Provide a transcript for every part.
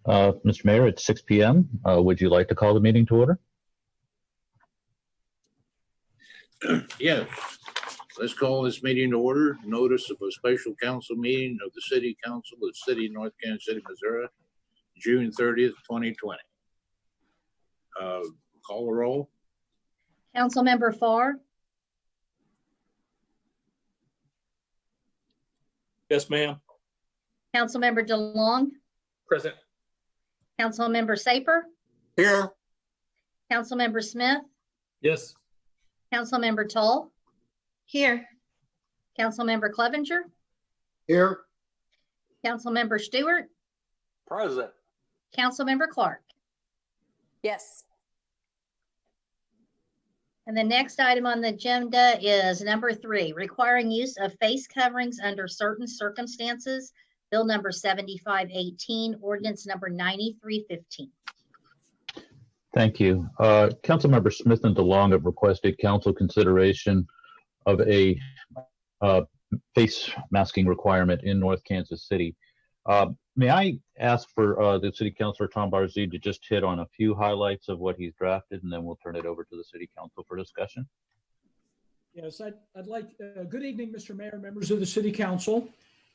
Mr. Mayor, it's 6 p.m. Would you like to call the meeting to order? Yes. Let's call this meeting to order. Notice of a special council meeting of the City Council of the City of North Kansas City, Missouri, June 30th, 2020. Call the roll. Councilmember Farr, Yes, ma'am. Councilmember DeLong, Present. Councilmember Saper, Here. Councilmember Smith, Yes. Councilmember Tull, Here. Councilmember Clevenger, Here. Councilmember Stewart, Present. Councilmember Clark. Yes. And the next item on the agenda is number 3, requiring use of face coverings under certain circumstances. Bill number 7518, ordinance number 9315. Thank you. Councilmember Smith and DeLong have requested council consideration of a face masking requirement in North Kansas City. May I ask for the City Councilor Tom Barzee to just hit on a few highlights of what he's drafted, and then we'll turn it over to the City Council for discussion. Yes, I'd like, good evening, Mr. Mayor, members of the City Council.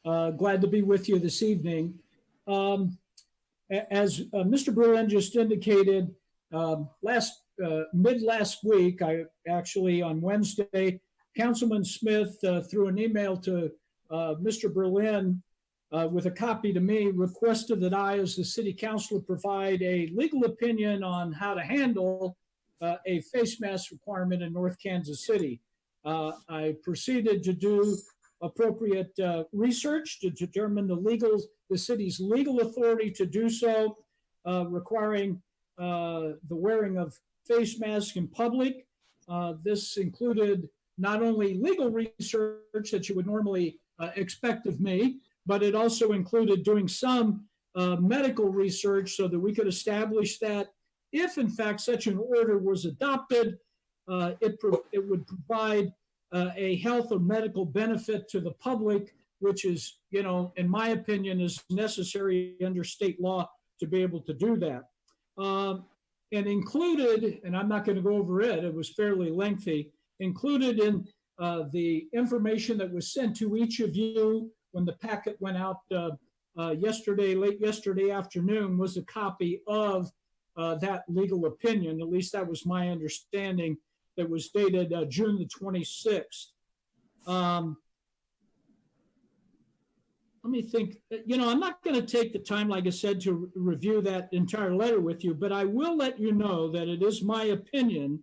Glad to be with you this evening. As Mr. Berlin just indicated, mid last week, on Wednesday, Councilman Smith, through an email to Mr. Berlin with a copy to me, requested that I, as the City Councilor, provide a legal opinion on how to handle a face mask requirement in North Kansas City. I proceeded to do appropriate research to determine the city's legal authority to do so, requiring the wearing of face masks in public. This included not only legal research that you would normally expect of me, but it also included doing some medical research so that we could establish that if in fact such an order was adopted, it would provide a health or medical benefit to the public, which is, in my opinion, is necessary under state law to be able to do that. And included, and I'm not going to go over it, it was fairly lengthy, included in the information that was sent to each of you when the packet went out late yesterday afternoon was a copy of that legal opinion. At least that was my understanding. That was dated June the 26th. Let me think. I'm not going to take the time, like I said, to review that entire letter with you, but I will let you know that it is my opinion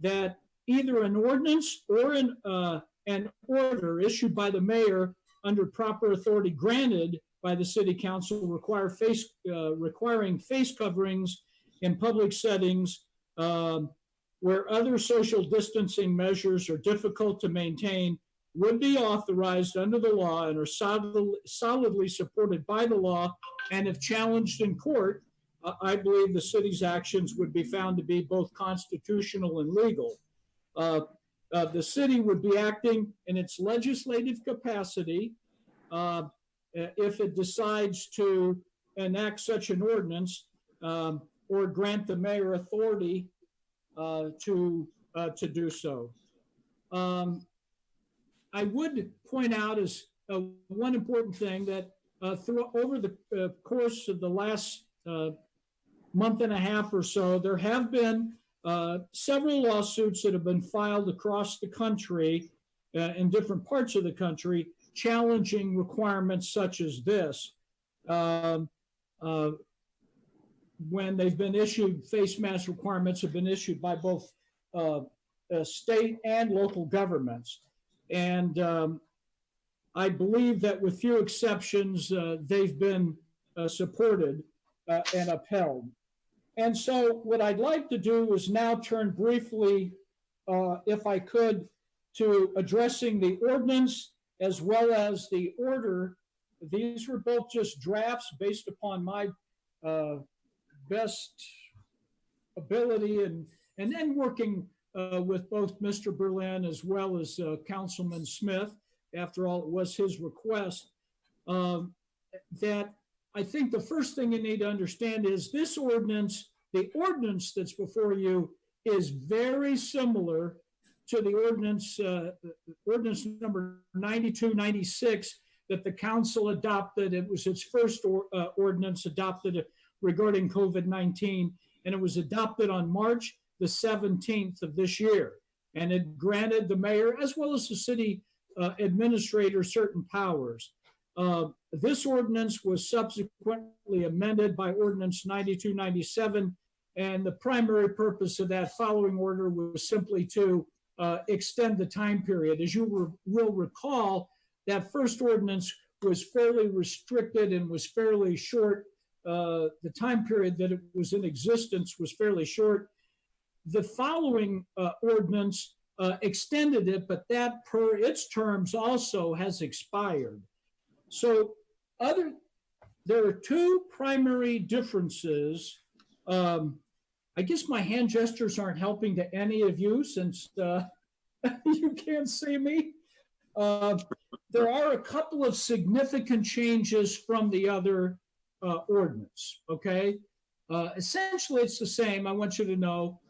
that either an ordinance or an order issued by the mayor under proper authority granted by the City Council requiring face coverings in public settings where other social distancing measures are difficult to maintain would be authorized under the law and are solidly supported by the law. And if challenged in court, I believe the city's actions would be found to be both constitutional and legal. The city would be acting in its legislative capacity if it decides to enact such an ordinance or grant the mayor authority to do so. I would point out as one important thing that over the course of the last month and a half or so, there have been several lawsuits that have been filed across the country in different parts of the country challenging requirements such as this. When they've been issued, face mask requirements have been issued by both state and local governments. And I believe that with few exceptions, they've been supported and upheld. And so what I'd like to do is now turn briefly, if I could, to addressing the ordinance as well as the order. These were both just drafts based upon my best ability and then working with both Mr. Berlin as well as Councilman Smith. After all, it was his request that I think the first thing you need to understand is this ordinance, the ordinance that's before you is very similar to the ordinance number 9296 that the council adopted. It was its first ordinance adopted regarding COVID-19, and it was adopted on March the 17th of this year. And it granted the mayor as well as the city administrator certain powers. This ordinance was subsequently amended by ordinance 9297, and the primary purpose of that following order was simply to extend the time period. As you will recall, that first ordinance was fairly restricted and was fairly short. The time period that it was in existence was fairly short. The following ordinance extended it, but that per its terms also has expired. So there are two primary differences. I guess my hand gestures aren't helping to any of you since you can't see me. There are a couple of significant changes from the other ordinance, okay? Essentially, it's the same. I want you to know.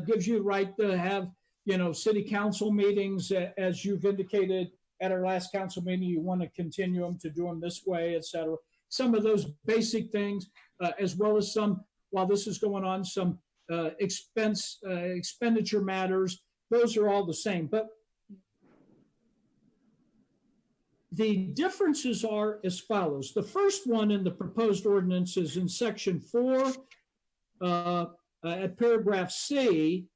Gives you the right to have, city council meetings, as you've indicated at our last council meeting, you want to continue them to do them this way, et cetera. Some of those basic things, as well as some, while this is going on, some expenditure matters, those are all the same. But the differences are as follows. The first one in the proposed ordinance is in section 4, at paragraph C.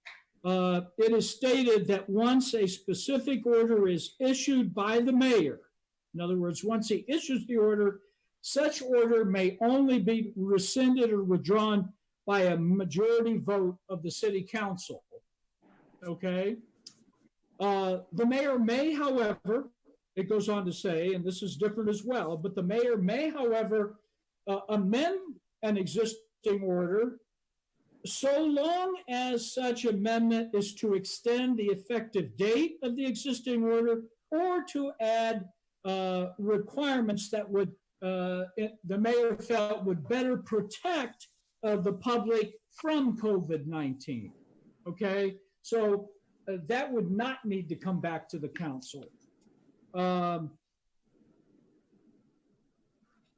It is stated that once a specific order is issued by the mayor, in other words, once he issues the order, such order may only be rescinded or withdrawn by a majority vote of the city council. Okay? The mayor may, however, it goes on to say, and this is different as well, but the mayor may, however, amend an existing order so long as such amendment is to extend the effective date of the existing order or to add requirements that would the mayor felt would better protect the public from COVID-19. Okay, so that would not need to come back to the council.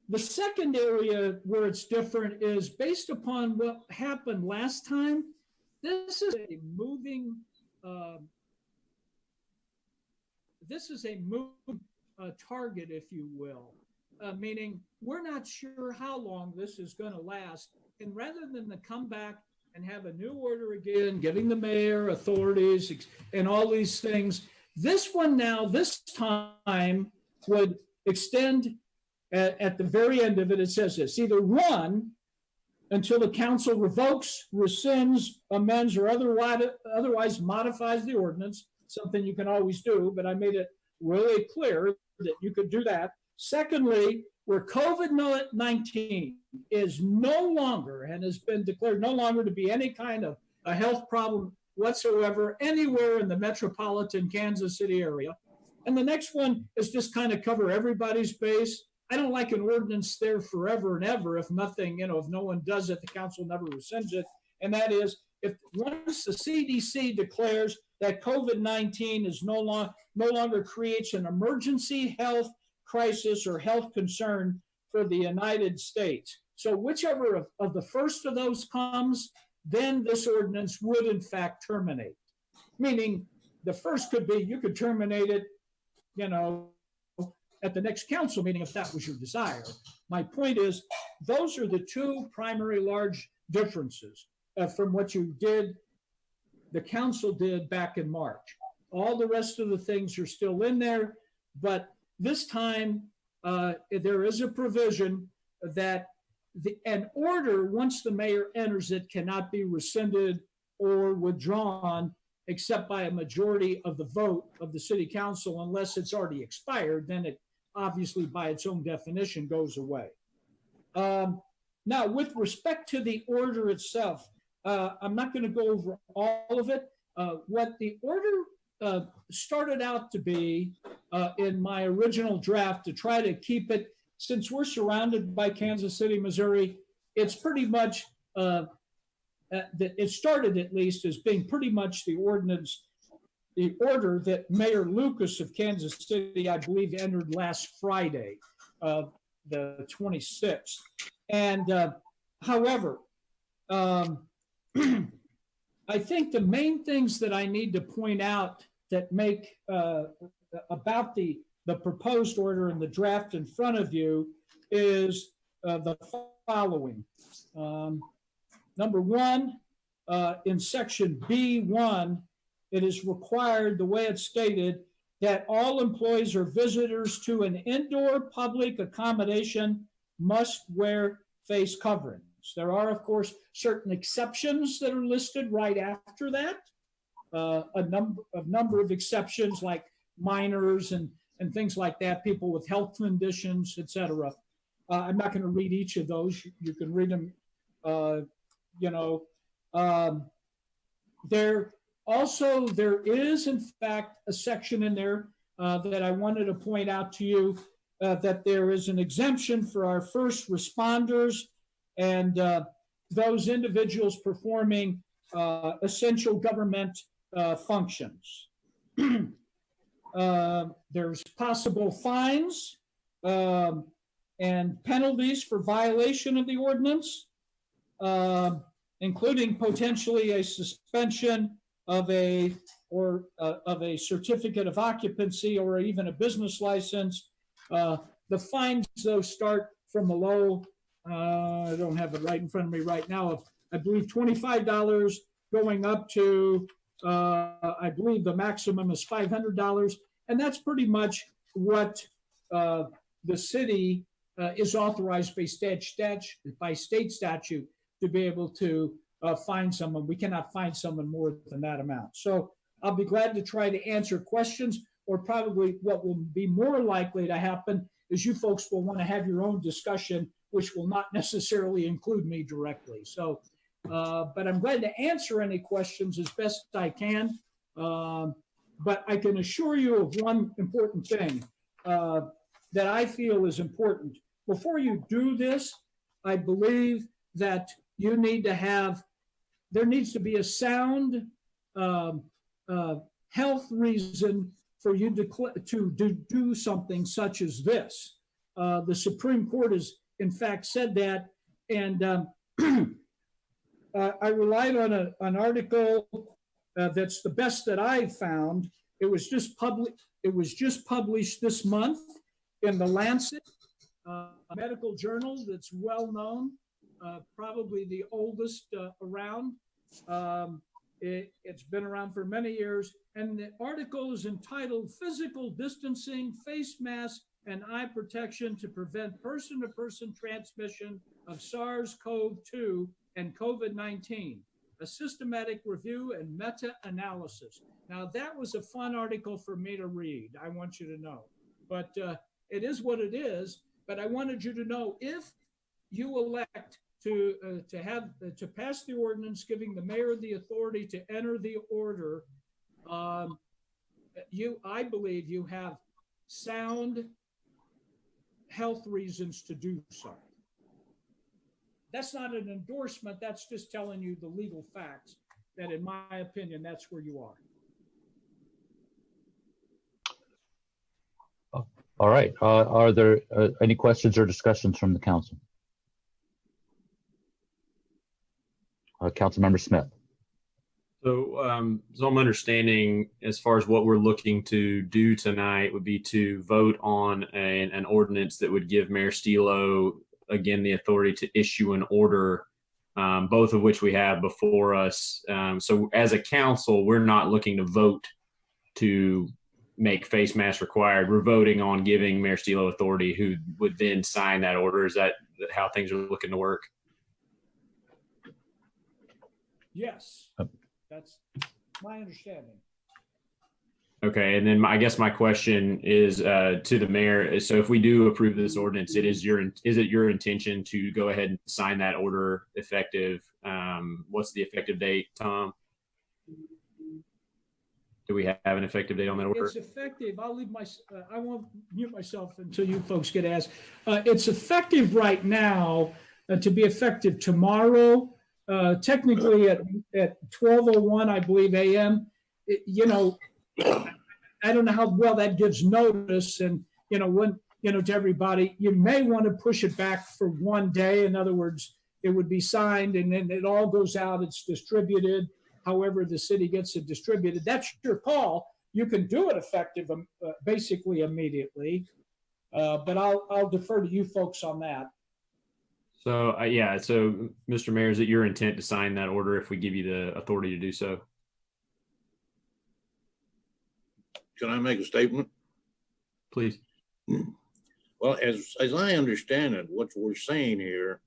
The second area where it's different is based upon what happened last time. This is a moving target, if you will, meaning we're not sure how long this is going to last. And rather than to come back and have a new order again, giving the mayor authorities and all these things, this one now, this time would extend at the very end of it. It says this: either one, until the council revokes, rescinds, amends, or otherwise modifies the ordinance, something you can always do, but I made it really clear that you could do that. Secondly, where COVID-19 is no longer and has been declared no longer to be any kind of a health problem whatsoever anywhere in the metropolitan Kansas City area. And the next one is just kind of cover everybody's base. I don't like an ordinance there forever and ever if nothing, if no one does it, the council never rescinds it. And that is, if once the CDC declares that COVID-19 is no longer creates an emergency health crisis or health concern for the United States. So whichever of the first of those comes, then this ordinance would in fact terminate. Meaning the first could be, you could terminate it, at the next council meeting if that was your desire. My point is, those are the two primary large differences from what the council did back in March. All the rest of the things are still in there, but this time there is a provision that an order, once the mayor enters it, cannot be rescinded or withdrawn except by a majority of the vote of the city council, unless it's already expired. Then it obviously by its own definition goes away. Now, with respect to the order itself, I'm not going to go over all of it. What the order started out to be in my original draft, to try to keep it since we're surrounded by Kansas City, Missouri, it's pretty much, it started at least as being pretty much the order that Mayor Lucas of Kansas City, I believe, entered last Friday, the 26th. And however, I think the main things that I need to point out that make about the proposed order and the draft in front of you is the following. Number one, in section B1, it is required, the way it's stated, that all employees or visitors to an indoor public accommodation must wear face coverings. There are, of course, certain exceptions that are listed right after that. A number of exceptions like minors and things like that, people with health conditions, etc. I'm not going to read each of those. You can read them, There is, in fact, a section in there that I wanted to point out to you that there is an exemption for our first responders and those individuals performing essential government functions. There's possible fines and penalties for violation of the ordinance, including potentially a suspension of a certificate of occupancy or even a business license. The fines, though, start from a low, I don't have it right in front of me right now, of I believe $25 going up to, I believe the maximum is $500. And that's pretty much what the city is authorized by state statute to be able to fine someone. We cannot fine someone more than that amount. So I'll be glad to try to answer questions, or probably what will be more likely to happen is you folks will want to have your own discussion, which will not necessarily include me directly. So, but I'm glad to answer any questions as best I can. But I can assure you of one important thing that I feel is important. Before you do this, I believe that you need to have, there needs to be a sound health reason for you to do something such as this. The Supreme Court has, in fact, said that, and I relied on an article that's the best that I've found. It was just published this month in the Lancet, a medical journal that's well known, probably the oldest around. It's been around for many years, and the article is entitled "Physical Distancing, Face Mask, and Eye Protection to Prevent Person-to-Person Transmission of SARS-CoV-2 and COVID-19, a Systematic Review and Meta-Analysis." Now, that was a fun article for me to read, I want you to know. But it is what it is. But I wanted you to know, if you elect to pass the ordinance giving the mayor the authority to enter the order, I believe you have sound health reasons to do so. That's not an endorsement. That's just telling you the legal facts that, in my opinion, that's where you are. All right. Are there any questions or discussions from the council? Councilmember Smith. So I'm understanding, as far as what we're looking to do tonight, would be to vote on an ordinance that would give Mayor Stilo, again, the authority to issue an order, both of which we have before us. So as a council, we're not looking to vote to make face masks required. We're voting on giving Mayor Stilo authority, who would then sign that order. Is that how things are looking to work? Yes, that's my understanding. Okay, and then I guess my question is to the mayor. So if we do approve this ordinance, is it your intention to go ahead and sign that order effective? What's the effective date, Tom? Do we have an effective date on that order? It's effective. I won't mute myself until you folks get asked. It's effective right now to be effective tomorrow, technically at 12:01, I believe, a.m. I don't know how well that gives notice, and when to everybody. You may want to push it back for one day. In other words, it would be signed and then it all goes out. It's distributed. However, the city gets it distributed. That's your call. You can do it effective basically immediately, but I'll defer to you folks on that. So yeah. So Mr. Mayor, is it your intent to sign that order if we give you the authority to do so? Can I make a statement? Please. Well, as I understand it, what we're saying here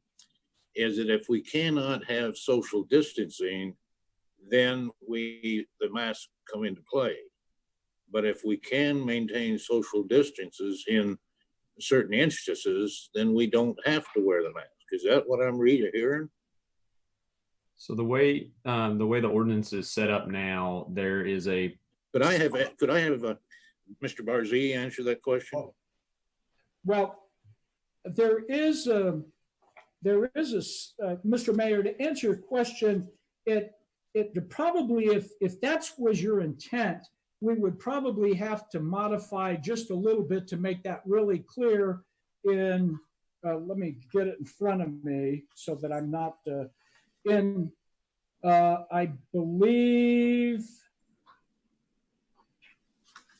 is that if we cannot have social distancing, then the masks come into play. But if we can maintain social distances in certain instances, then we don't have to wear the mask. Is that what I'm hearing? So the way the ordinance is set up now, there is a. Could I have Mr. Barzee answer that question? Oh. Well, there is a Mr. Mayor, to answer your question, it probably, if that was your intent, we would probably have to modify just a little bit to make that really clear in, let me get it in front of me so that I'm not I believe,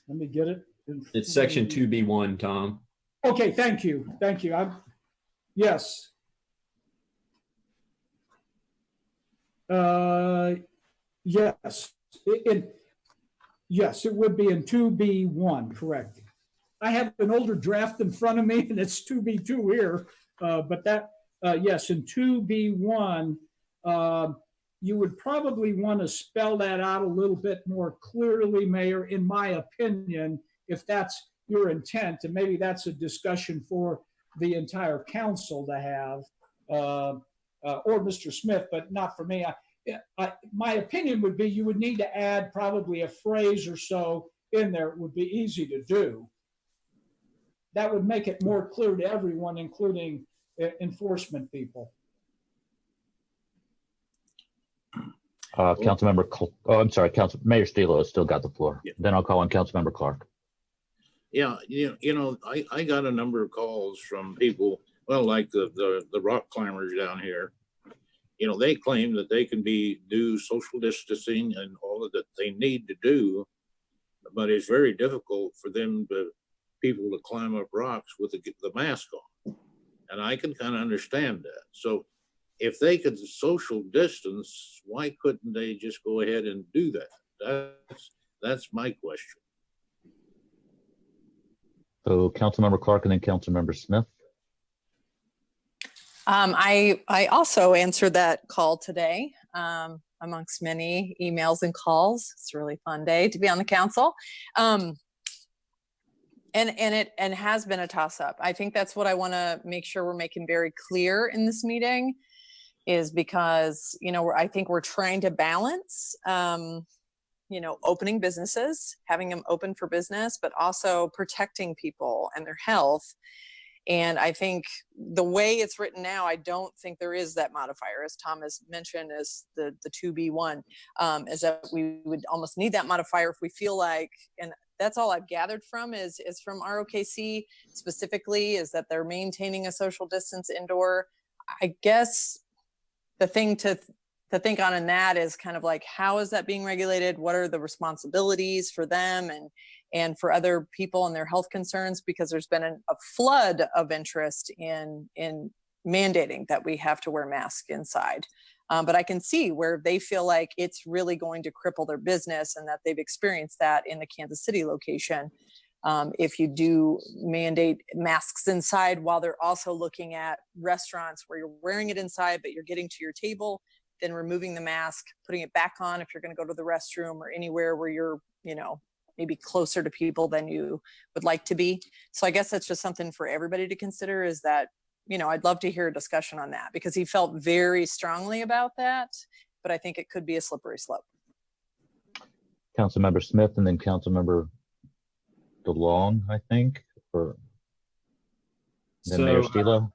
let me get it. It's section 2B1, Tom. Okay, thank you. Yes. Yes. Yes, it would be in 2B1, correct. I have an older draft in front of me and it's 2B2 here, but that, yes, in 2B1, you would probably want to spell that out a little bit more clearly, Mayor, in my opinion, if that's your intent, and maybe that's a discussion for the entire council to have, or Mr. Smith, but not for me. My opinion would be you would need to add probably a phrase or so in there. It would be easy to do. That would make it more clear to everyone, including enforcement people. Councilmember, I'm sorry, Mayor Stilo has still got the floor. Yeah. Then I'll call on Councilmember Clark. Yeah, I got a number of calls from people, well, like the rock climbers down here. They claim that they can do social distancing and all of that they need to do, but it's very difficult for people to climb up rocks with the mask on. And I can kind of understand that. So if they could social distance, why couldn't they just go ahead and do that? That's my question. So Councilmember Clark and then Councilmember Smith. I also answered that call today, amongst many emails and calls. It's a really fun day to be on the council. And it has been a toss up. I think that's what I want to make sure we're making very clear in this meeting, is because, I think we're trying to balance, opening businesses, having them open for business, but also protecting people and their health. And I think the way it's written now, I don't think there is that modifier, as Tom has mentioned, as the 2B1, is that we would almost need that modifier if we feel like, and that's all I've gathered from is from ROKC specifically, is that they're maintaining a social distance indoor. I guess the thing to think on in that is kind of like, how is that being regulated? What are the responsibilities for them and for other people and their health concerns? Because there's been a flood of interest in mandating that we have to wear masks inside. But I can see where they feel like it's really going to cripple their business, and that they've experienced that in the Kansas City location. If you do mandate masks inside, while they're also looking at restaurants where you're wearing it inside, but you're getting to your table, then removing the mask, putting it back on if you're going to go to the restroom or anywhere where you're, maybe closer to people than you would like to be. So I guess that's just something for everybody to consider, is that, I'd love to hear a discussion on that, because he felt very strongly about that, but I think it could be a slippery slope. Councilmember Smith and then Councilmember DeLong, I think, or then Mayor Stilo.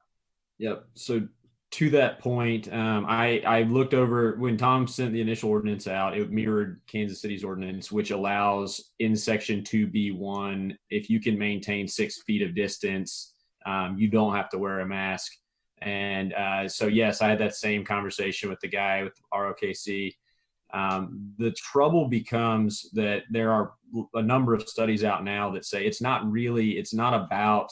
Yep. So to that point, I looked over when Tom sent the initial ordinance out, it mirrored Kansas City's ordinance, which allows in section 2B1, if you can maintain 6 feet of distance, you don't have to wear a mask. And so, yes, I had that same conversation with the guy with ROKC. The trouble becomes that there are a number of studies out now that say it's not about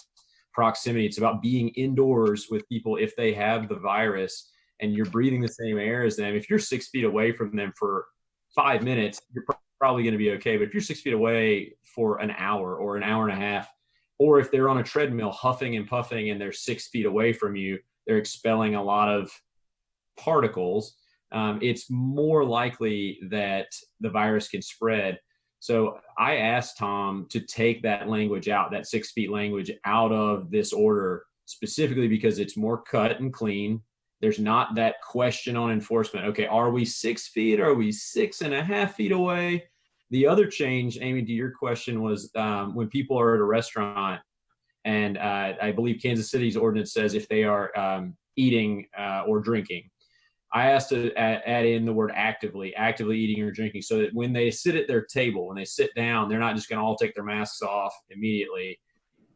proximity. It's about being indoors with people if they have the virus and you're breathing the same air as them. If you're 6 feet away from them for 5 minutes, you're probably going to be okay. But if you're 6 feet away for an hour or an hour and a half, or if they're on a treadmill huffing and puffing and they're 6 feet away from you, they're expelling a lot of particles. It's more likely that the virus can spread. So I asked Tom to take that language out, that 6 feet language out of this order, specifically because it's more cut and clean. There's not that question on enforcement. Okay, are we 6 feet? Are we 6.5 feet away? The other change, Amy, to your question was when people are at a restaurant, and I believe Kansas City's ordinance says if they are eating or drinking. I asked to add in the word actively eating or drinking, so that when they sit at their table, when they sit down, they're not just going to all take their masks off immediately.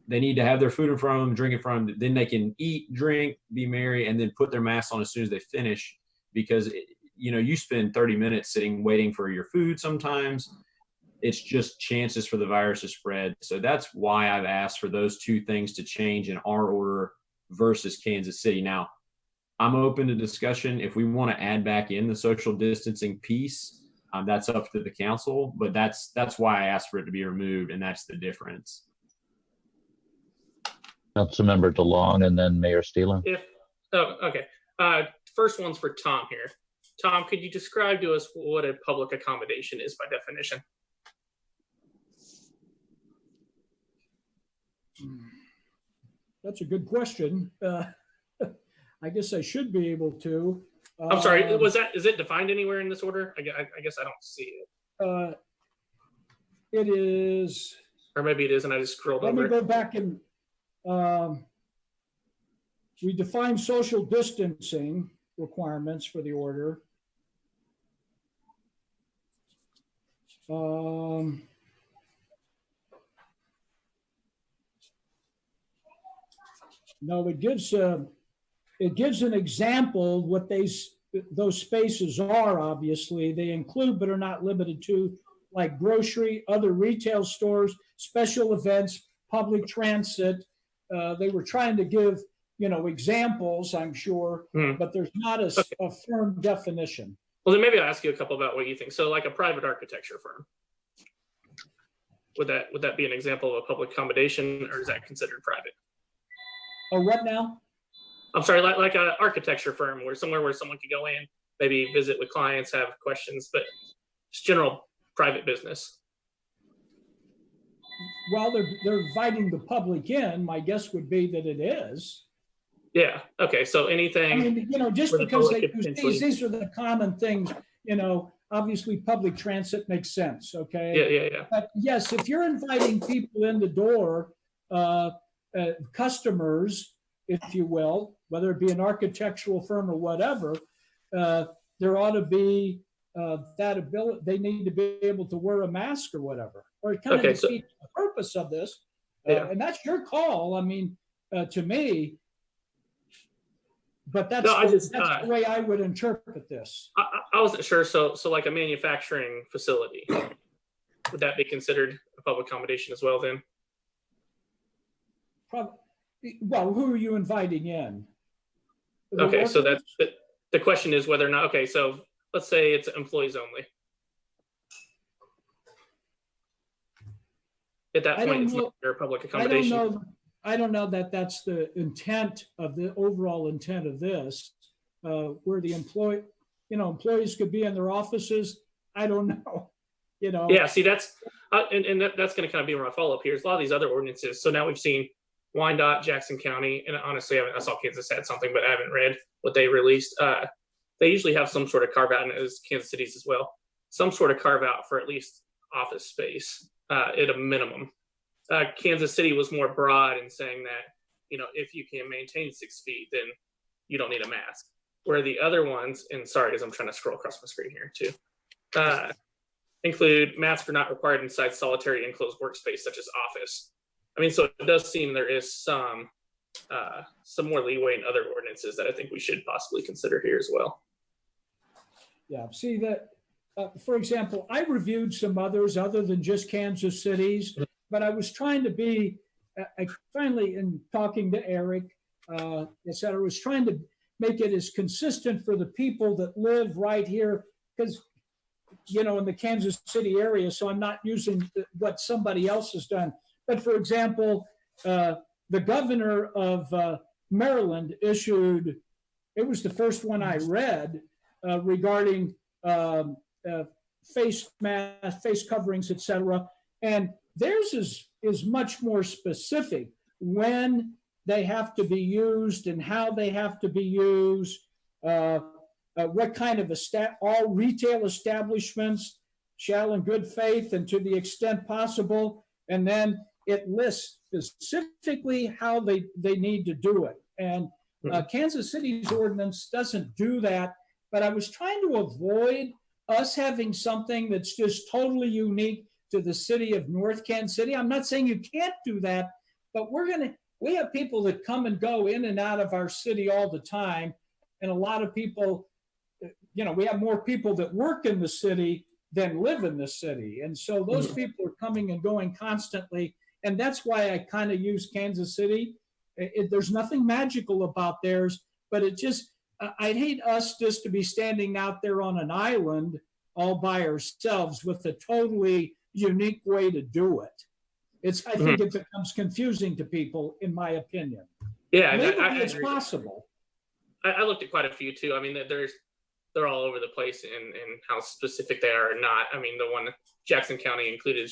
They need to have their food in front of them, drink in front of them. Then they can eat, drink, be merry, and then put their masks on as soon as they finish. Because, you spend 30 minutes sitting waiting for your food sometimes. It's just chances for the virus to spread. So that's why I've asked for those two things to change in our order versus Kansas City. Now, I'm open to discussion. If we want to add back in the social distancing piece, that's up to the council, but that's why I asked for it to be removed, and that's the difference. Councilmember DeLong and then Mayor Stilo. Okay. First one's for Tom here. Tom, could you describe to us what a public accommodation is by definition? That's a good question. I guess I should be able to. I'm sorry, is it defined anywhere in this order? I guess I don't see it. It is. Or maybe it is, and I just scrolled over. Let me go back and we define social distancing requirements for the order. No, it gives an example what those spaces are. Obviously, they include but are not limited to, like grocery, other retail stores, special events, public transit. They were trying to give examples, I'm sure, but there's not a firm definition. Well, then maybe I'll ask you a couple about what you think. So, like a private architecture firm, would that be an example of a public accommodation, or is that considered private? Oh, what now? I'm sorry, like an architecture firm, somewhere where someone could go in, maybe visit with clients, have questions, but just general private business. Well, they're inviting the public in. My guess would be that it is. Yeah. Okay. So anything. I mean, just because they use these are the common things. Obviously, public transit makes sense. Okay. Yeah. But yes, if you're inviting people in the door, customers, if you will, whether it be an architectural firm or whatever, there ought to be that ability. They need to be able to wear a mask or whatever, or it kind of defeats the purpose of this. And that's your call. I mean, to me, but that's the way I would interpret this. I wasn't sure. So like a manufacturing facility, would that be considered a public accommodation as well then? Well, who are you inviting in? Okay, so that's the question is whether or not. Okay, so let's say it's employees only. At that point, it's not a public accommodation. I don't know that that's the intent of the overall intent of this, where the employees could be in their offices. I don't know. Yeah, see, that's and that's going to kind of be my follow up here. Is a lot of these other ordinances. So now we've seen Wyandotte, Jackson County, and honestly, I saw Kansas had something, but I haven't read what they released. They usually have some sort of carve out, and as Kansas City's as well, some sort of carve out for at least office space at a minimum. Kansas City was more broad in saying that, if you can maintain 6 feet, then you don't need a mask. Where the other ones, and sorry, as I'm trying to scroll across my screen here too, include masks are not required inside solitary enclosed workspace such as office. I mean, so it does seem there is some more leeway in other ordinances that I think we should possibly consider here as well. Yeah, see that, for example, I reviewed some others other than just Kansas City's, but I was trying to be, I finally, in talking to Eric, et cetera, was trying to make it as consistent for the people that live right here, because, in the Kansas City area, so I'm not using what somebody else has done. But for example, the governor of Maryland issued, it was the first one I read regarding face masks, face coverings, et cetera. And theirs is much more specific when they have to be used and how they have to be used, what kind of all retail establishments shall in good faith and to the extent possible, and then it lists specifically how they need to do it. And Kansas City's ordinance doesn't do that, but I was trying to avoid us having something that's just totally unique to the city of North Kansas City. I'm not saying you can't do that, but we have people that come and go in and out of our city all the time. And a lot of people, we have more people that work in the city than live in the city. And so those people are coming and going constantly. And that's why I kind of use Kansas City. There's nothing magical about theirs, but I'd hate us just to be standing out there on an island all by ourselves with a totally unique way to do it. I think it becomes confusing to people, in my opinion. Yeah, maybe it's possible. I looked at quite a few too. I mean, they're all over the place in how specific they are or not. I mean, the one Jackson County included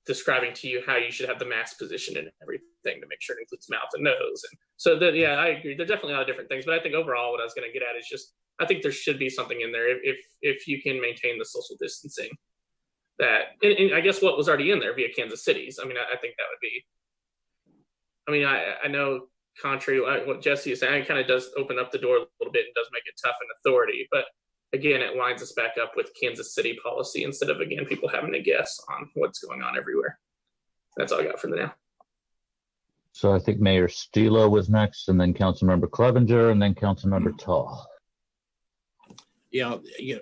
describing to you how you should have the mask position and everything to make sure it includes mouth and nose. And so yeah, I agree. There's definitely a lot of different things, but I think overall what I was going to get at is just, I think there should be something in there if you can maintain the social distancing. That, and I guess what was already in there via Kansas City's. I mean, I think that would be, I mean, I know contrary to what Jesse is saying, it kind of does open up the door a little bit and does make it tough in authority. But again, it lines us back up with Kansas City policy instead of, again, people having to guess on what's going on everywhere. That's all I got for now. So I think Mayor Stilo was next, and then Councilmember Clevenger, and then Councilmember Tall. Yeah,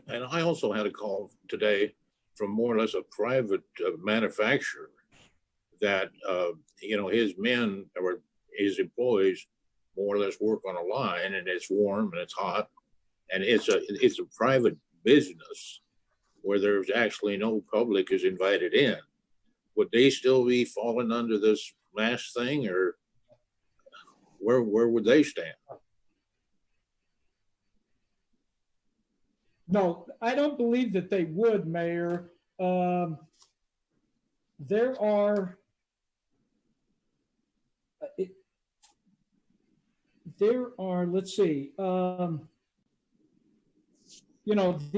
and I also had a call today from more or less a private manufacturer that, his men or his employees more or less work on a line, and it's warm and it's hot, and it's a private business where there's actually no public is invited in. Would they still be falling under this mask thing, or where would they stand? No, I don't believe that they would, Mayor. There are let's see, the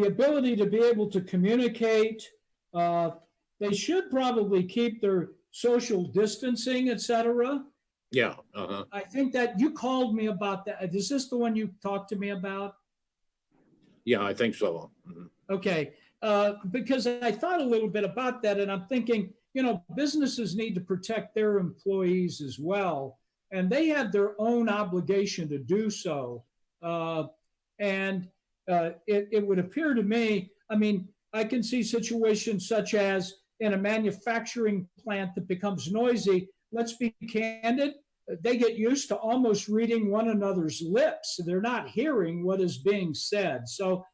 ability to be able to communicate. They should probably keep their social distancing, et cetera. Yeah. I think that you called me about that. Is this the one you talked to me about? Yeah, I think so. Mm-hmm. Okay. Because I thought a little bit about that, and I'm thinking, businesses need to protect their employees as well, and they have their own obligation to do so. And it would appear to me, I mean, I can see situations such as in a manufacturing plant that becomes noisy. Let's be candid, they get used to almost reading one another's lips. They're not hearing what is being said. So,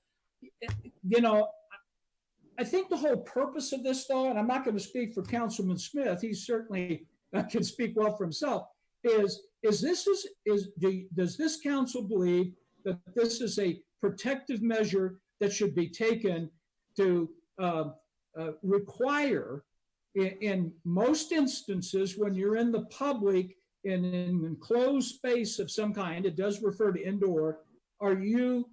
I think the whole purpose of this, though, and I'm not going to speak for Councilman Smith, he certainly can speak well for himself, does this council believe that this is a protective measure that should be taken to require, in most instances, when you're in the public in an enclosed space of some kind, it does refer to indoor, are you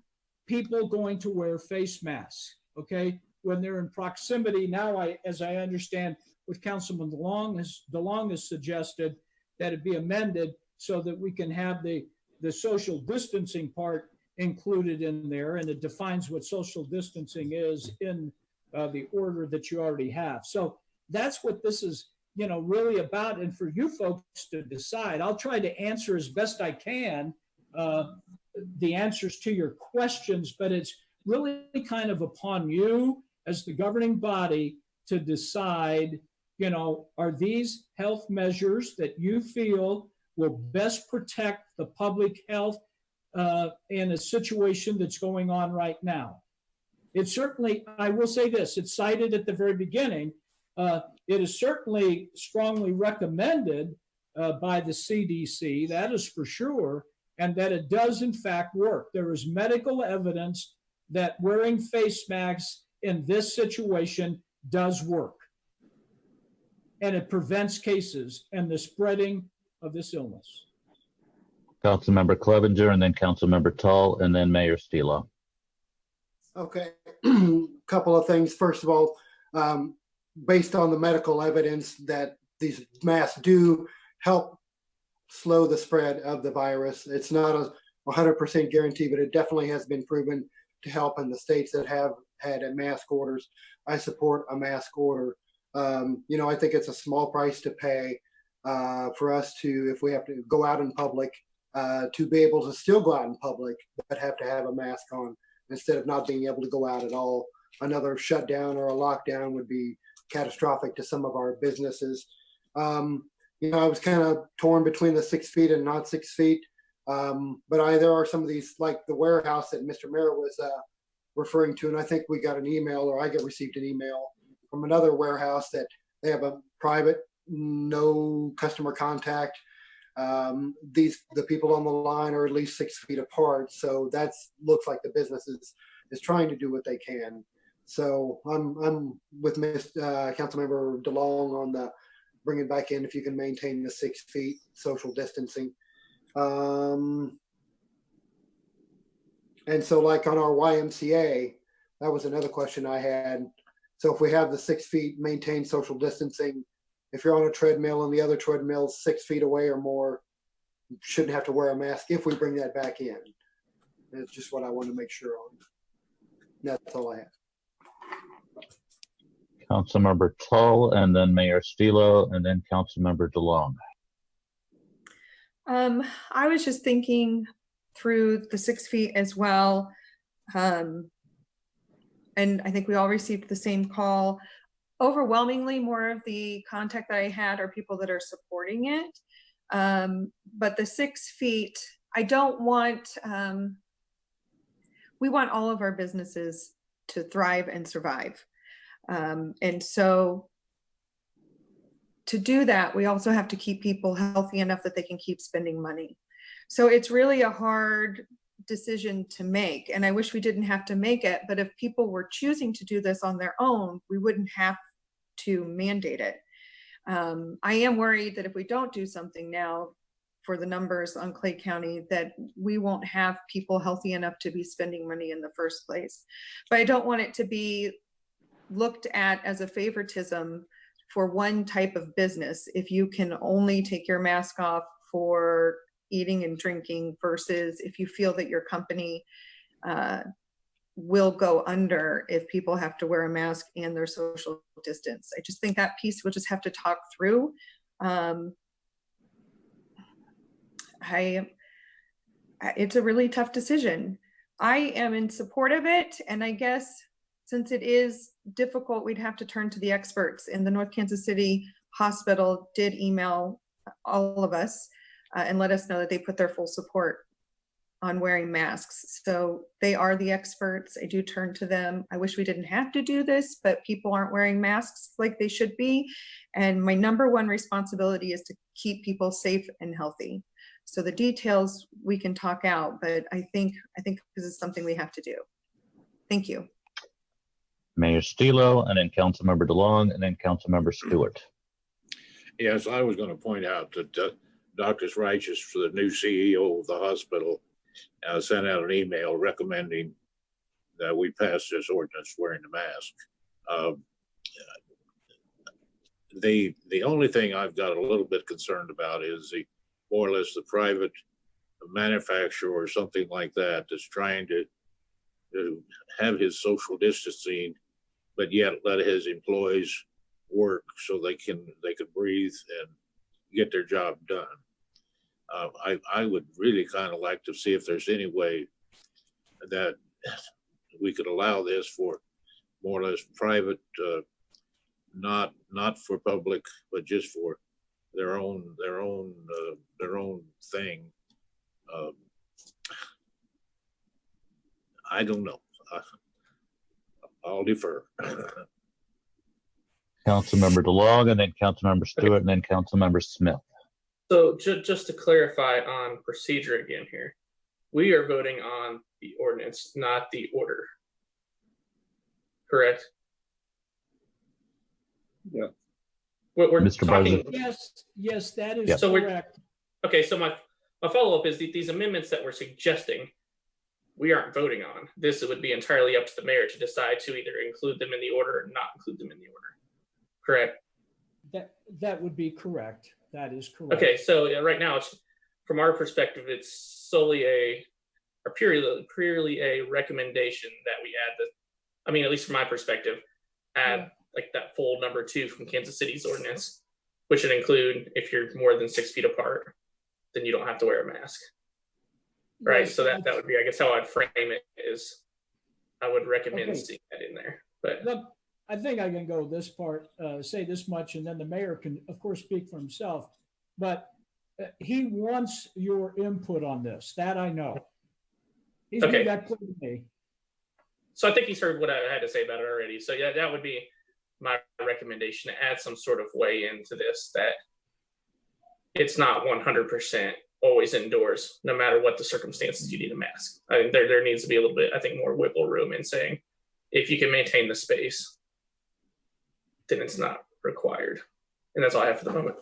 people going to wear face masks? Okay. when they're in proximity. Now, as I understand what Councilman DeLong has suggested, that it be amended so that we can have the social distancing part included in there, and it defines what social distancing is in the order that you already have. So that's what this is, really about, and for you folks to decide. I'll try to answer as best I can the answers to your questions, but it's really kind of upon you as the governing body to decide, are these health measures that you feel will best protect the public health in a situation that's going on right now. It certainly, I will say this, it's cited at the very beginning. It is certainly strongly recommended by the CDC, that is for sure, and that it does in fact work. There is medical evidence that wearing face masks in this situation does work. And it prevents cases and the spreading of this illness. Councilmember Clevenger, and then Councilmember Tall, and then Mayor Stilo. Okay, couple of things. First of all, based on the medical evidence that these masks do help slow the spread of the virus. It's not a 100% guarantee, but it definitely has been proven to help in the states that have had mask orders. I support a mask order. I think it's a small price to pay for us to, if we have to go out in public, to be able to still go out in public, but have to have a mask on instead of not being able to go out at all. Another shutdown or a lockdown would be catastrophic to some of our businesses. I was kind of torn between the 6 feet and not 6 feet. But there are some of these, like the warehouse that Mr. Mayor was referring to, and I think we got an email, or I received an email from another warehouse that they have a private, no customer contact. The people on the line are at least 6 feet apart, so that looks like the business is trying to do what they can. So I'm with Councilmember DeLong on the bring it back in if you can maintain the 6 feet social distancing. And so like on our YMCA, that was another question I had. So if we have the 6 feet maintain social distancing, if you're on a treadmill and the other treadmill's 6 feet away or more, you shouldn't have to wear a mask if we bring that back in. That's just what I want to make sure on. That's all I have. Councilmember Tull, and then Mayor Stilo, and then Councilmember DeLong. I was just thinking through the 6 feet as well. And I think we all received the same call. Overwhelmingly, more of the contact that I had are people that are supporting it. But the 6 feet, I don't want, we want all of our businesses to thrive and survive. And so to do that, we also have to keep people healthy enough that they can keep spending money. So it's really a hard decision to make. And I wish we didn't have to make it, but if people were choosing to do this on their own, we wouldn't have to mandate it. I am worried that if we don't do something now for the numbers on Clay County, that we won't have people healthy enough to be spending money in the first place. But I don't want it to be looked at as a favoritism for one type of business. If you can only take your mask off for eating and drinking versus if you feel that your company will go under if people have to wear a mask and their social distance. I just think that piece we'll just have to talk through. It's a really tough decision. I am in support of it, and I guess since it is difficult, we'd have to turn to the experts. And the North Kansas City Hospital did email all of us and let us know that they put their full support on wearing masks. So they are the experts. I do turn to them. I wish we didn't have to do this, but people aren't wearing masks like they should be. And my number one responsibility is to keep people safe and healthy. So the details we can talk out, but I think this is something we have to do. Thank you. Mayor Stilo, and then Councilmember DeLong, and then Councilmember Stewart. Yes, I was going to point out that Dr. Righteous, for the new CEO of the hospital, sent out an email recommending that we pass this ordinance wearing the mask. The only thing I've got a little bit concerned about is the more or less the private manufacturer or something like that that's trying to have his social distancing, but yet let his employees work so they can breathe and get their job done. I would really kind of like to see if there's any way that we could allow this for more or less private, not for public, but just for their own thing. I don't know. I'll defer. Councilmember DeLong, and then Councilmember Stewart, and then Councilmember Smith. So just to clarify on procedure again here, we are voting on the ordinance, not the order. Correct? Yeah. We're Mr. talking. President. Yes, that is Yeah. So correct. Okay, so my follow-up is these amendments that we're suggesting, we aren't voting on. This would be entirely up to the mayor to decide to either include them in the order or not include them in the order. Correct? That would be correct. That is correct. Okay, so right now, it's, from our perspective, it's solely purely a recommendation that we add the, I mean, at least from my perspective, add like that full number 2 from Kansas City's ordinance, which would include if you're more than 6 feet apart, then you don't have to wear a mask. Right, so that would be, I guess, how I'd frame it is I would recommend seeing that in there. But Look, I think I can go this part, say this much, and then the mayor can, of course, speak for himself. But he wants your input on this. That I know. He's made that clear to me. So I think he's heard what I had to say about it already. So yeah, that would be my recommendation, to add some sort of way into this that it's not 100% always indoors, no matter what the circumstances you need a mask. I mean, there needs to be a little bit, I think, more wiggle room in saying, if you can maintain the space, then it's not required. And that's all I have for the moment.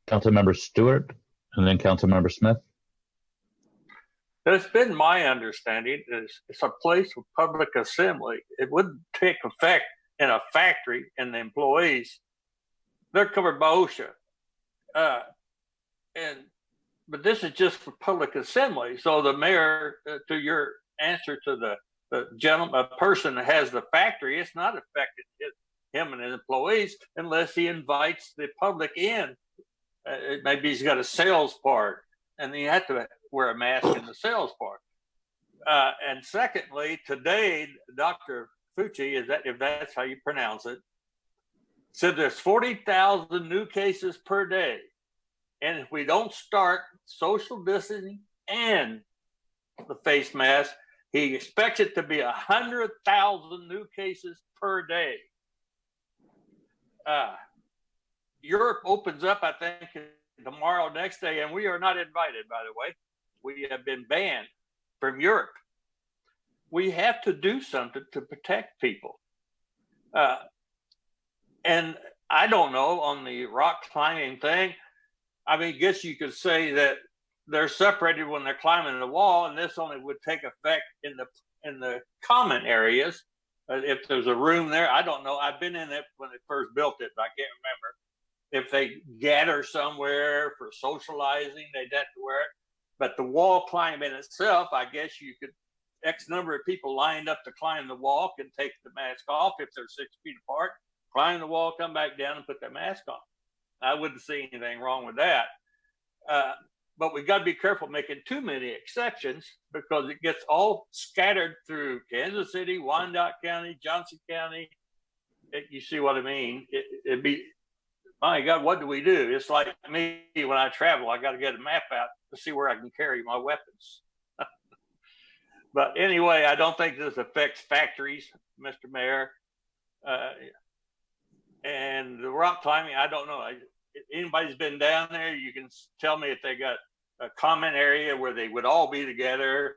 Councilmember Stewart, and then Councilmember Smith. It's been my understanding it's a place of public assembly. It wouldn't take effect in a factory and the employees, they're covered by OSHA. But this is just for public assembly. So the mayor, to your answer to the gentleman, a person that has the factory, it's not affected him and his employees unless he invites the public in. Maybe he's got a sales part and you have to wear a mask in the sales part. And secondly, today, Dr. Fucci, if that's how you pronounce it, said there's 40,000 new cases per day. And if we don't start social distancing and the face mask, he expects it to be 100,000 new cases per day. Europe opens up, I think, tomorrow, next day, and we are not invited, by the way. We have been banned from Europe. We have to do something to protect people. And I don't know, on the rock climbing thing, I mean, I guess you could say that they're separated when they're climbing the wall, and this only would take effect in the common areas. If there's a room there, I don't know. I've been in it when they first built it, but I can't remember. If they gather somewhere for socializing, they'd have to wear it. But the wall climbing itself, I guess you could, X number of people lined up to climb the wall can take the mask off if they're 6 feet apart, climb the wall, come back down and put their mask on. I wouldn't see anything wrong with that. But we've got to be careful making too many exceptions because it gets all scattered through Kansas City, Wyandotte County, Johnson County. You see what I mean? It'd be, my God, what do we do? It's like me when I travel, I got to get a map out to see where I can carry my weapons. But anyway, I don't think this affects factories, Mr. Mayor. And the rock climbing, I don't know. If anybody's been down there, you can tell me if they got a common area where they would all be together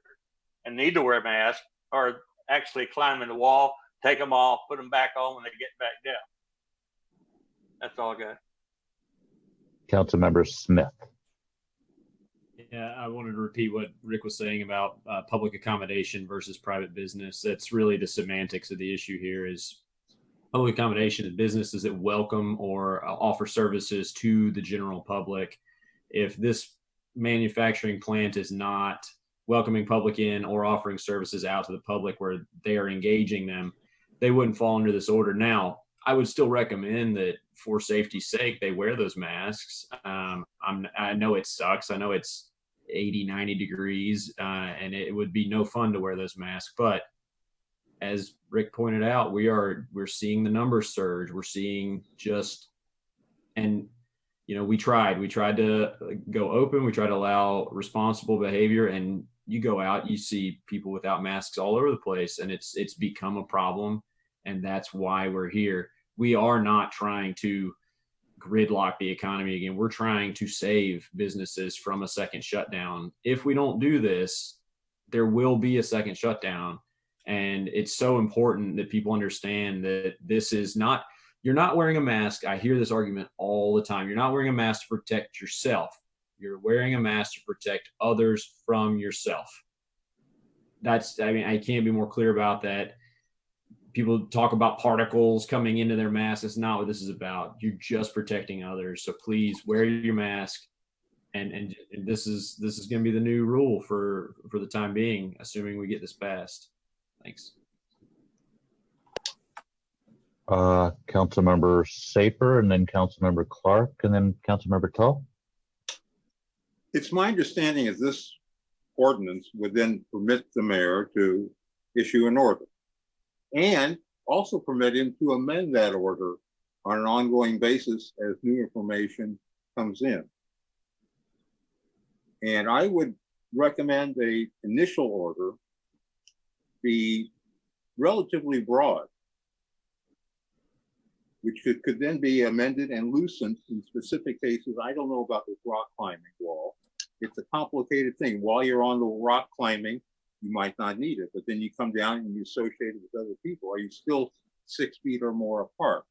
and need to wear a mask, or actually climbing the wall, take them off, put them back on when they get back down. That's all I got. Councilmember Smith. Yeah, I wanted to repeat what Rick was saying about public accommodation versus private business. That's really the semantics of the issue here. Is public accommodation is businesses that welcome or offer services to the general public. If this manufacturing plant is not welcoming public in or offering services out to the public where they are engaging them, they wouldn't fall under this order. Now, I would still recommend that for safety's sake, they wear those masks. I know it sucks. I know it's 80, 90 degrees, and it would be no fun to wear those masks. But as Rick pointed out, we're seeing the numbers surge. We're seeing and we tried to go open. We tried to allow responsible behavior, and you go out, you see people without masks all over the place, and it's become a problem. And that's why we're here. We are not trying to gridlock the economy again. We're trying to save businesses from a second shutdown. If we don't do this, there will be a second shutdown. And it's so important that people understand that this is not, you're not wearing a mask. I hear this argument all the time. You're not wearing a mask to protect yourself. You're wearing a mask to protect others from yourself. I can't be more clear about that. People talk about particles coming into their mask. That's not what this is about. You're just protecting others. So please wear your mask. And this is going to be the new rule for the time being, assuming we get this passed. Thanks. Councilmember Saper, and then Councilmember Clark, and then Councilmember Tull. It's my understanding that this ordinance would then permit the mayor to issue an order and also permit him to amend that order on an ongoing basis as new information comes in. And I would recommend the initial order be relatively broad, which could then be amended and loosened in specific cases. I don't know about this rock climbing wall. It's a complicated thing. While you're on the rock climbing, you might not need it, but then you come down and you associate it with other people. Are you still 6 feet or more apart?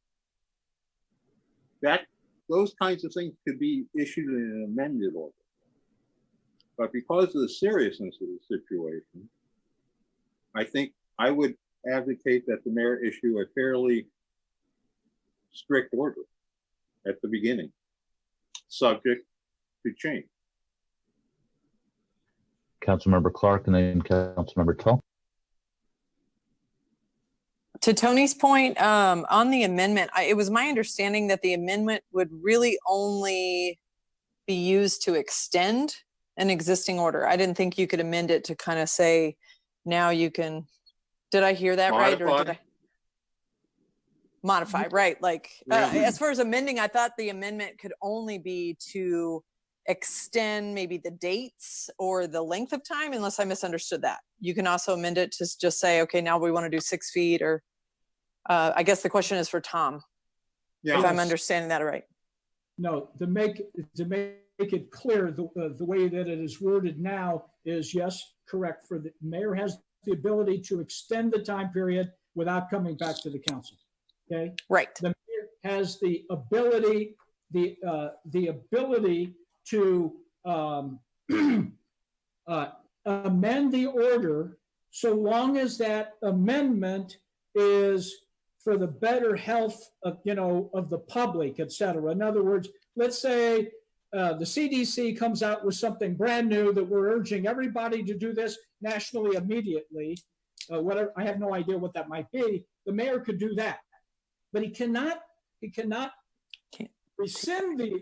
Those kinds of things could be issued in an amended order. But because of the seriousness of the situation, I think I would advocate that the mayor issue a fairly strict order at the beginning, subject to change. Councilmember Clark, and then Councilmember Tull. To Tony's point, on the amendment, it was my understanding that the amendment would really only be used to extend an existing order. I didn't think you could amend it to kind of say, now you can, did I hear that right? Or did I modify, right? Like, as far as amending, I thought the amendment could only be to extend maybe the dates or the length of time, unless I misunderstood that. You can also amend it to just say, okay, now we want to do 6 feet, or I guess the question is for Tom, if I'm understanding that right. No, to make it clear, the way that it is worded now is, yes, correct. For the mayor has the ability to extend the time period without coming back to the council. Okay. Right. The mayor has the ability, the ability to amend the order, so long as that amendment is for the better health of, of the public, et cetera. In other words, let's say the CDC comes out with something brand new that we're urging everybody to do this nationally immediately. Whatever, I have no idea what that might be. The mayor could do that, but he cannot rescind the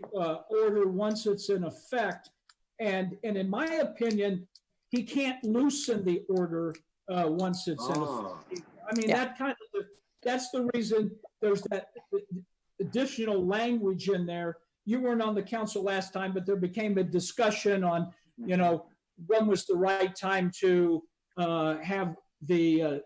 order once it's in effect. And in my opinion, he can't loosen the order once it's in effect. I mean, that's the reason there's that additional language in there. You weren't on the council last time, but there became a discussion on, when was the right time to have the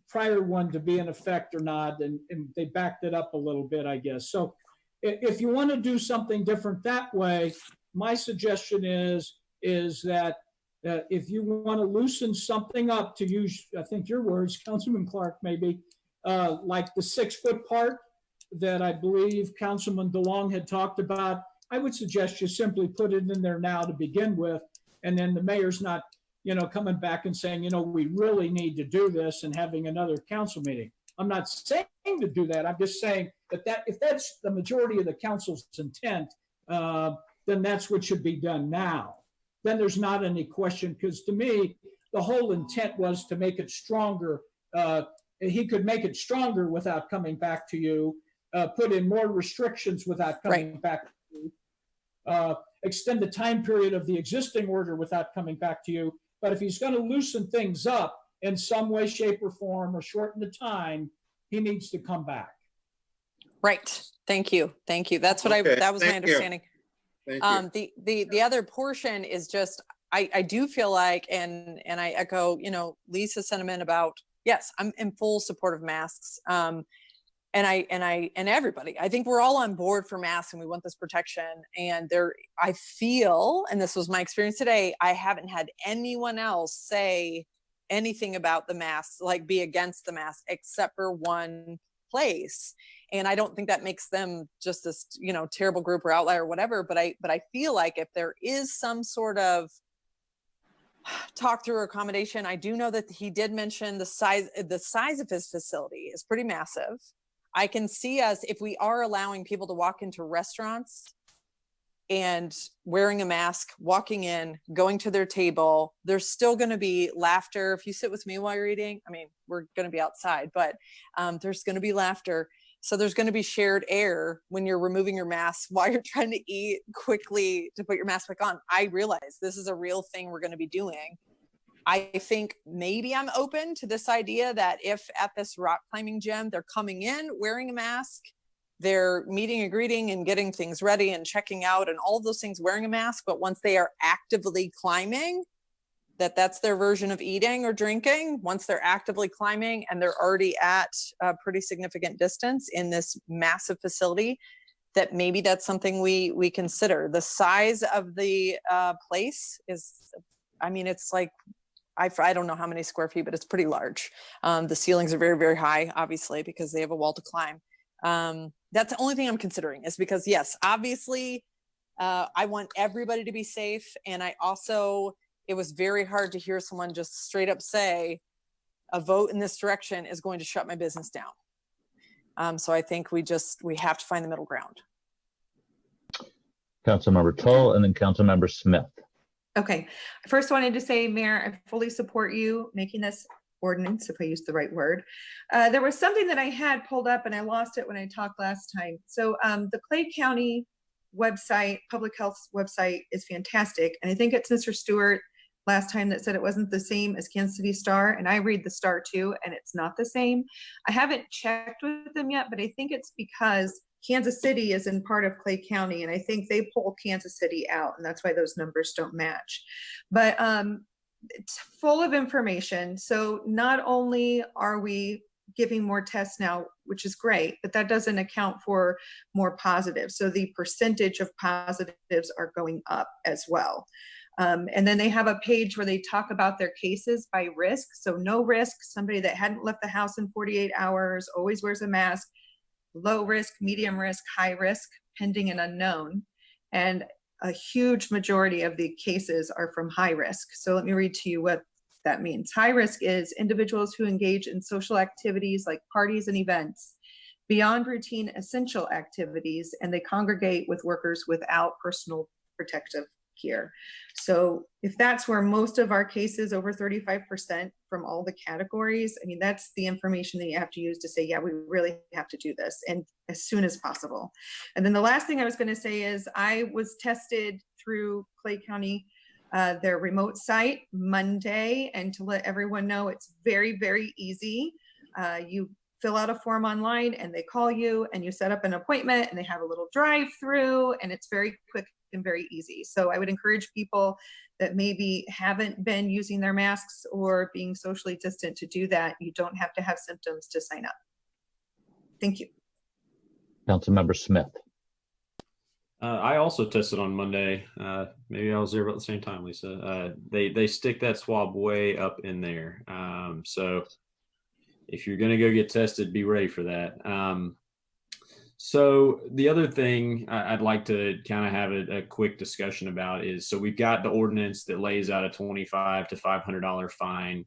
prior one to be in effect or not. And they backed it up a little bit, I guess. So if you want to do something different that way, my suggestion is that if you want to loosen something up, to use, I think your words, Councilman Clark, maybe, like the 6 foot part that I believe Councilman DeLong had talked about, I would suggest you simply put it in there now to begin with, and then the mayor's not, coming back and saying, we really need to do this and having another council meeting. I'm not saying to do that. I'm just saying that if that's the majority of the council's intent, then that's what should be done now. Then there's not any question, because to me, the whole intent was to make it stronger. He could make it stronger without coming back to you, put in more restrictions without coming back to you, extend the time period of the existing order without coming back to you. But if he's going to loosen things up in some way, shape, or form, or shorten the time, he needs to come back. Right. Thank you. Thank you. That's what that was my understanding. The other portion is just, I do feel like, and I echo, Lisa's sentiment about, yes, I'm in full support of masks. And everybody, I think we're all on board for masks and we want this protection. And I feel, and this was my experience today, I haven't had anyone else say anything about the masks, like be against the mask, except for one place. And I don't think that makes them just this, terrible group or outlier or whatever. But I feel like if there is some sort of talk through or accommodation, I do know that he did mention the size of his facility is pretty massive. I can see us, if we are allowing people to walk into restaurants and wearing a mask, walking in, going to their table, there's still going to be laughter. If you sit with me while you're eating, I mean, we're going to be outside, but there's going to be laughter. So there's going to be shared air when you're removing your mask while you're trying to eat quickly to put your mask back on. I realize this is a real thing we're going to be doing. I think maybe I'm open to this idea that if at this rock climbing gym, they're coming in wearing a mask, they're meeting and greeting and getting things ready and checking out and all of those things wearing a mask. But once they are actively climbing, that's their version of eating or drinking. Once they're actively climbing and they're already at a pretty significant distance in this massive facility, that maybe that's something we consider. The size of the place is, it's like, I don't know how many square feet, but it's pretty large. The ceilings are very, very high, obviously, because they have a wall to climb. That's the only thing I'm considering, is because, yes, obviously, I want everybody to be safe. And it was very hard to hear someone just straight up say a vote in this direction is going to shut my business down. So I think we have to find the middle ground. Councilmember Tull and then Councilmember Smith. Okay. First, I wanted to say, Mayor, I fully support you making this ordinance, if I used the right word. There was something that I had pulled up and I lost it when I talked last time. So the Clay County website, public health website, is fantastic. And I think it's Mr. Stewart last time that said it wasn't the same as Kansas City Star. And I read the Star too, and it's not the same. I haven't checked with them yet, but I think it's because Kansas City is in part of Clay County, and I think they pull Kansas City out, and that's why those numbers don't match. But it's full of information. So not only are we giving more tests now, which is great, but that doesn't account for more positives. So the percentage of positives are going up as well. And then they have a page where they talk about their cases by risk. So no risk, somebody that hadn't left the house in 48 hours, always wears a mask. Low risk, medium risk, high risk, pending and unknown. And a huge majority of the cases are from high risk. So let me read to you what that means. High risk is individuals who engage in social activities like parties and events beyond routine essential activities, and they congregate with workers without personal protective gear. So if that's where most of our cases, over 35% from all the categories, that's the information that you have to use to say, yeah, we really have to do this, and as soon as possible. And then the last thing I was going to say is I was tested through Clay County, their remote site Monday, and to let everyone know, it's very, very easy. You fill out a form online and they call you and you set up an appointment and they have a little drive-through, and it's very quick and very easy. So I would encourage people that maybe haven't been using their masks or being socially distant to do that. You don't have to have symptoms to sign up. Thank you. Councilmember Smith. I also tested on Monday. Maybe I was there about the same time, Lisa. They stick that swab way up in there. So if you're going to go get tested, be ready for that. So the other thing I'd like to kind of have a quick discussion about is, so we've got the ordinance that lays out a $25 to $500 fine,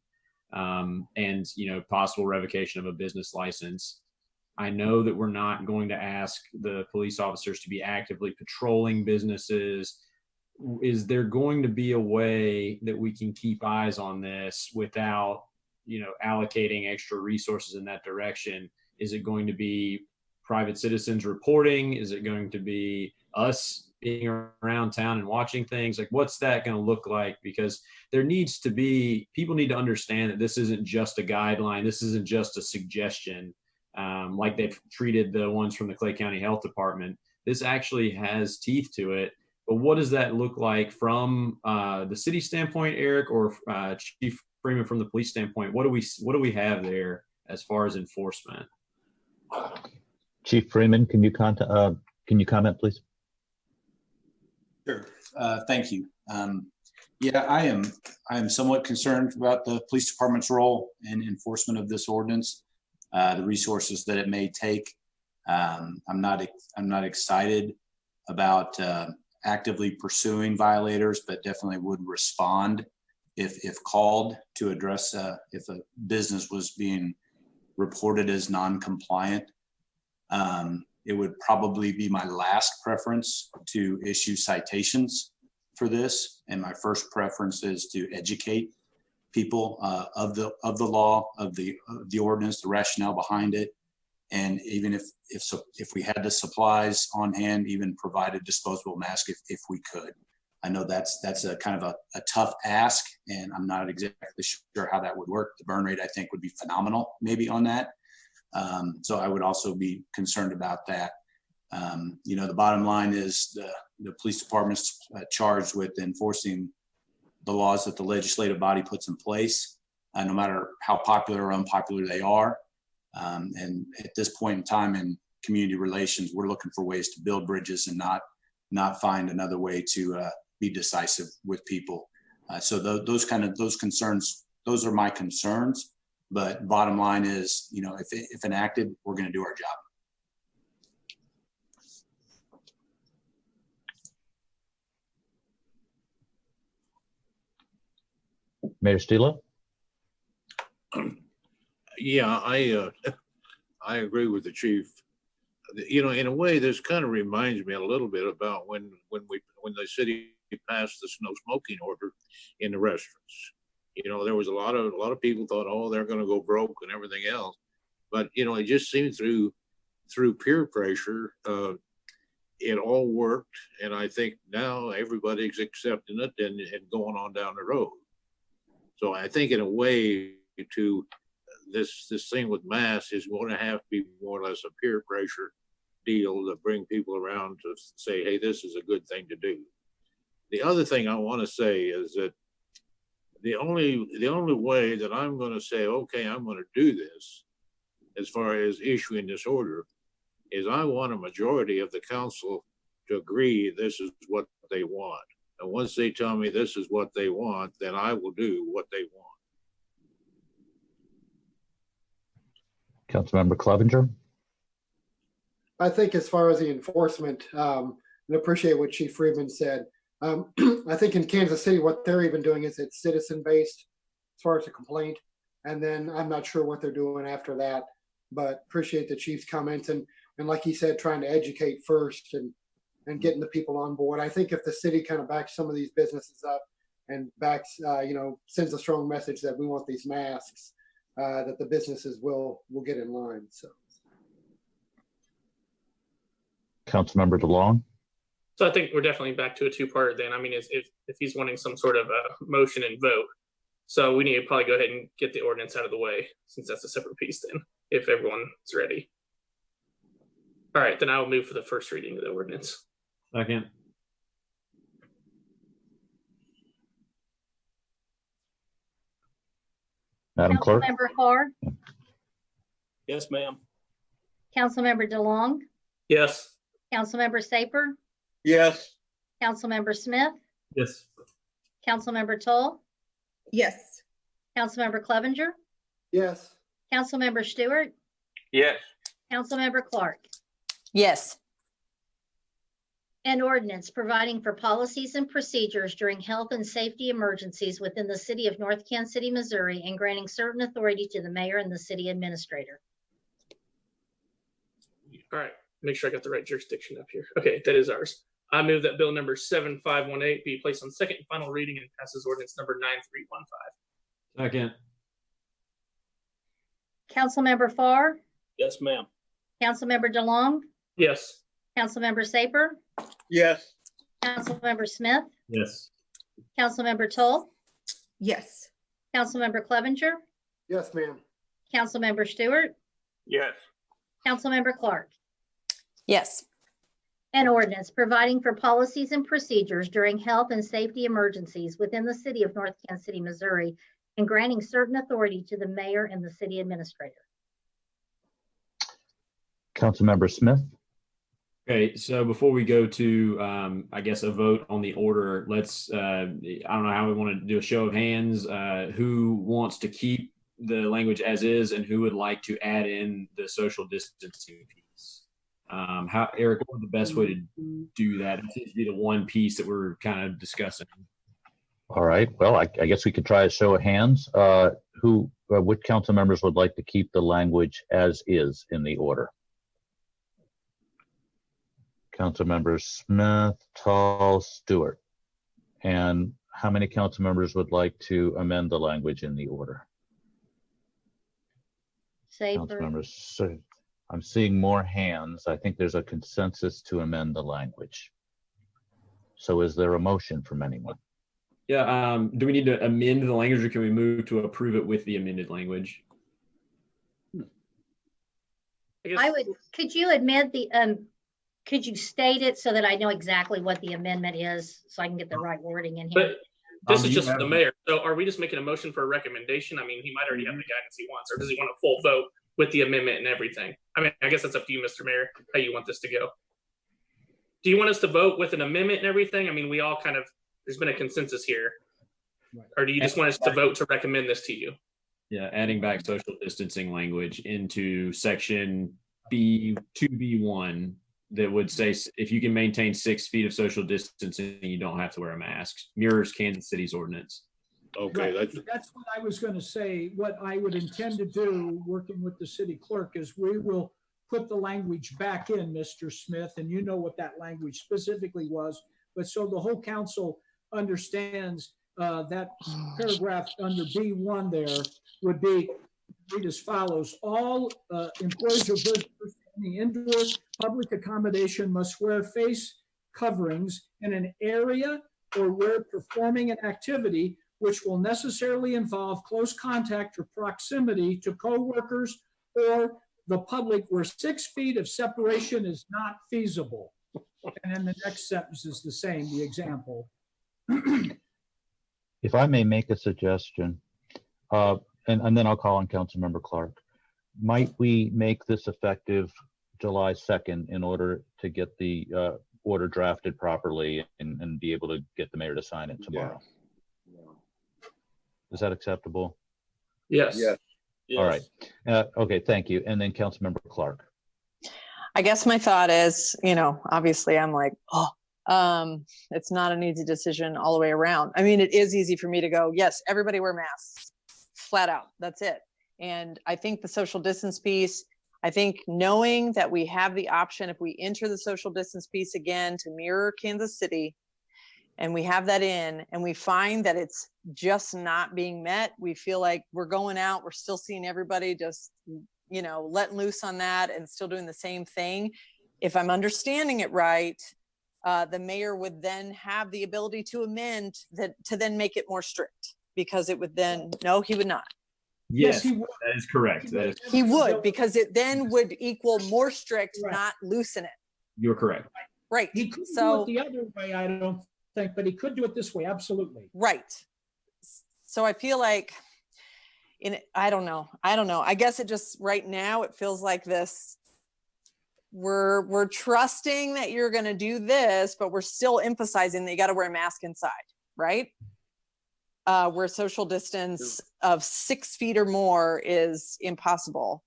and possible revocation of a business license. I know that we're not going to ask the police officers to be actively patrolling businesses. Is there going to be a way that we can keep eyes on this without, allocating extra resources in that direction? Is it going to be private citizens reporting? Is it going to be us being around town and watching things? Like, what's that going to look like? Because there needs to be, people need to understand that this isn't just a guideline. This isn't just a suggestion, like they've treated the ones from the Clay County Health Department. This actually has teeth to it. But what does that look like from the city standpoint, Eric, or Chief Freeman from the police standpoint? What do we have there as far as enforcement? Chief Freeman, can you comment, please? Sure. Thank you. Yeah, I am somewhat concerned about the police department's role in enforcement of this ordinance, the resources that it may take. I'm not excited about actively pursuing violators, but definitely would respond if called to address if a business was being reported as non-compliant. It would probably be my last preference to issue citations for this, and my first preference is to educate people of the law, of the ordinance, the rationale behind it, and even if we had the supplies on hand, even provide a disposable mask if we could. I know that's a kind of a tough ask, and I'm not exactly sure how that would work. The burn rate, I think, would be phenomenal maybe on that. So I would also be concerned about that. The bottom line is the police department's charged with enforcing the laws that the legislative body puts in place, no matter how popular or unpopular they are. And at this point in time in community relations, we're looking for ways to build bridges and not find another way to be decisive with people. So those concerns, those are my concerns. But bottom line is, if enacted, we're going to do our job. Mayor Stilo? Yeah, I agree with the chief. In a way, this kind of reminds me a little bit about when the city passed the no smoking order in the restaurants. There was a lot of people thought, oh, they're going to go broke and everything else. But, it just seemed through peer pressure, it all worked. And I think now everybody's accepting it and going on down the road. So I think in a way to this thing with masks is going to have to be more or less a peer pressure deal to bring people around to say, hey, this is a good thing to do. The other thing I want to say is that the only way that I'm going to say, okay, I'm going to do this as far as issuing this order is I want a majority of the council to agree this is what they want. And once they tell me this is what they want, then I will do what they want. Councilmember Clevenger? I think as far as the enforcement, and appreciate what Chief Freeman said. I think in Kansas City, what they're even doing is it's citizen-based as far as a complaint. And then I'm not sure what they're doing after that, but appreciate the chief's comments. And like he said, trying to educate first and getting the people on board. I think if the city kind of backs some of these businesses up and backs, sends a strong message that we want these masks, that the businesses will get in line. So. Councilmember DeLong? So I think we're definitely back to a two-parter then. I mean, if he's wanting some sort of a motion and vote. So we need to probably go ahead and get the ordinance out of the way, since that's a separate piece then, if everyone's ready. All right, then I will move for the first reading of the ordinance. Second. Madam Clerk? Councilmember Farr, Yes, ma'am. Councilmember DeLong, Yes. Councilmember Saper, Yes. Councilmember Smith, Yes. Councilmember Toll, Yes. Councilmember Clevenger, Yes. Councilmember Stewart, Yes. Councilmember Clark. Yes. An ordinance providing for policies and procedures during health and safety emergencies within the city of North Kansas City, Missouri, and granting certain authority to the mayor and the city administrator. All right, make sure I got the right jurisdiction up here. Okay, that is ours. I move that bill number 7518 be placed on second and final reading and passes ordinance number 9315. Second. Councilmember Farr, Yes, ma'am. Councilmember DeLong, Yes. Councilmember Saper, Yes. Councilmember Smith, Yes. Councilmember Toll, Yes. Councilmember Clevenger, Yes, ma'am. Councilmember Stewart, Yes. Councilmember Clark. Yes. An ordinance providing for policies and procedures during health and safety emergencies within the city of North Kansas City, Missouri, and granting certain authority to the mayor and the city administrator. Councilmember Smith. Okay, so before we go to, I guess, a vote on the order, let's, I don't know how we want to do a show of hands. Who wants to keep the language as is and who would like to add in the social distancing piece? Eric, what would the best way to do that? It seems to be the one piece that we're kind of discussing. All right. Well, I guess we could try a show of hands. Which council members would like to keep the language as is in the order? Council members Smith, Tall, Stewart. And how many council members would like to amend the language in the order? Council Saper, members, I'm seeing more hands. I think there's a consensus to amend the language. So is there a motion from anyone? Yeah, do we need to amend the language or can we move to approve it with the amended language? I would, could you amend the, could you state it so that I know exactly what the amendment is so I can get the right wording in here? But this is just for the mayor. So are we just making a motion for a recommendation? I mean, he might already have the guidance he wants, or does he want a full vote with the amendment and everything? I mean, I guess that's up to you, Mr. Mayor, how you want this to go. Do you want us to vote with an amendment and everything? I mean, we all kind of, there's been a consensus here. Right. Or do you just want us to vote to recommend this to you? Yeah, adding back social distancing language into section B2B1 that would say if you can maintain 6 feet of social distancing, you don't have to wear a mask. Mirrors Kansas City's ordinance. Okay, Right. That's what I was going to say. What I would intend to do, working with the city clerk, is we will put the language back in, Mr. Smith, and you know what that language specifically was. But so the whole council understands that paragraph under B1 there would be read as follows. All employees or visitors in the indoor public accommodation must wear face coverings in an area or where performing an activity which will necessarily involve close contact or proximity to co-workers or the public where 6 feet of separation is not feasible. And then the next sentence is the same, the example. If I may make a suggestion, and then I'll call on Councilmember Clark. Might we make this effective July 2nd in order to get the order drafted properly and be able to get the mayor to sign it tomorrow? Yeah. Is that acceptable? Yes. Yes. yes. All right. Okay, thank you. And then Councilmember Clark. I guess my thought is, obviously I'm like, it's not an easy decision all the way around. I mean, it is easy for me to go, yes, everybody wear masks, flat out. That's it. And I think the social distance piece, I think knowing that we have the option, if we enter the social distance piece again to mirror Kansas City, and we have that in, and we find that it's just not being met, we feel like we're going out, we're still seeing everybody just, letting loose on that and still doing the same thing. If I'm understanding it right, the mayor would then have the ability to amend that to then make it more strict, because it would then, no, he would not. Yes, he would. that is correct. That is, He would, because it then would equal more strict, Right. not loosen it. you're correct. Right. He could do So, it the other way, I don't think, but he could do it this way, absolutely. right. So I feel like I don't know. I guess it just right now it feels like this. We're trusting that you're going to do this, but we're still emphasizing that you got to wear a mask inside, right? Where social distance of 6 feet or more is impossible,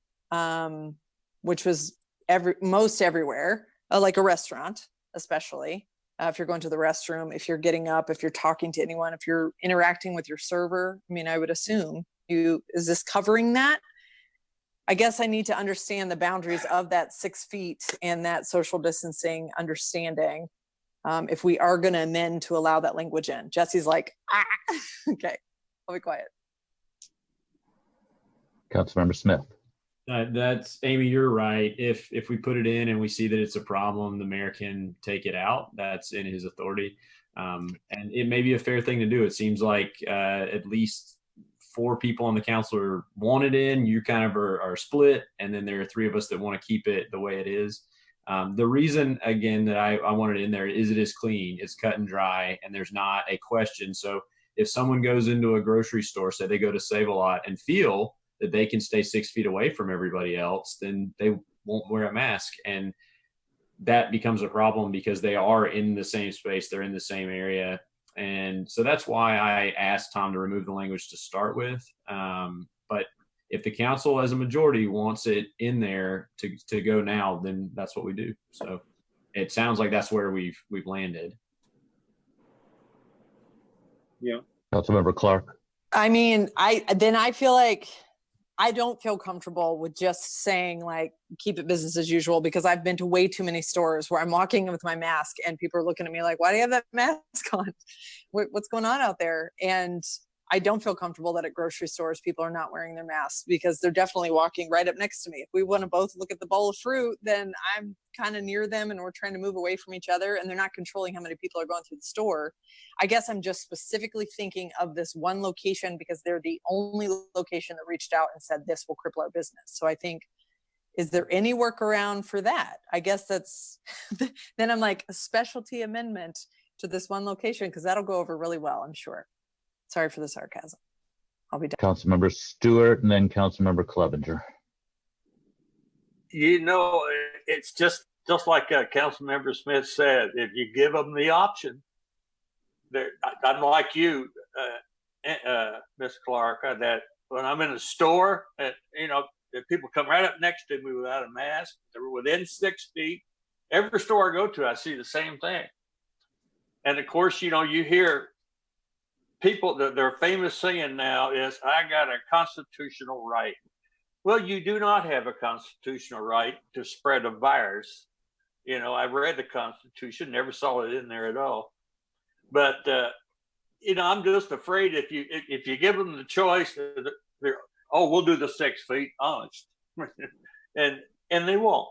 which was most everywhere, like a restaurant, especially if you're going to the restroom, if you're getting up, if you're talking to anyone, if you're interacting with your server. I mean, I would assume is this covering that? I guess I need to understand the boundaries of that 6 feet and that social distancing understanding. If we are going to amend to allow that language in. Jesse's like, ah, okay, I'll be quiet. Councilmember Smith. That's Amy, you're right. If we put it in and we see that it's a problem, the mayor can take it out. That's in his authority. And it may be a fair thing to do. It seems like at least 4 people on the council want it in. You kind of are split. And then there are 3 of us that want to keep it the way it is. The reason, again, that I want it in there is it is clean, it's cut and dry, and there's not a question. So if someone goes into a grocery store, say they go to Save-A-Lot and feel that they can stay 6 feet away from everybody else, then they won't wear a mask. And that becomes a problem because they are in the same space, they're in the same area. And so that's why I asked Tom to remove the language to start with. But if the council as a majority wants it in there to go now, then that's what we do. So it sounds like that's where we've landed. Yeah. Councilmember Clark. I mean, I feel like I don't feel comfortable with just saying like, keep it business as usual, because I've been to way too many stores where I'm walking in with my mask and people are looking at me like, why do you have that mask on? What's going on out there? And I don't feel comfortable that at grocery stores, people are not wearing their masks because they're definitely walking right up next to me. If we want to both look at the bowl of fruit, then I'm kind of near them and we're trying to move away from each other and they're not controlling how many people are going through the store. I guess I'm just specifically thinking of this one location because they're the only location that reached out and said this will cripple our business. So I think, is there any workaround for that? I guess that's, then I'm like a specialty amendment to this one location because that'll go over really well, I'm sure. Sorry for the sarcasm. I'll be done. Councilmember Stewart and then Councilmember Clevenger. You know, it's just like Councilmember Smith said, if you give them the option, I'm like you, Ms. Clark, that when I'm in a store, you know, if people come right up next to me without a mask, they're within 6 feet. Every store I go to, I see the same thing. And of course, you know, you hear people, their famous saying now is, I got a constitutional right. Well, you do not have a constitutional right to spread a virus. You know, I read the Constitution, never saw it in there at all. But, you know, I'm just afraid if you give them the choice, oh, we'll do the 6 feet, honest. and they won't.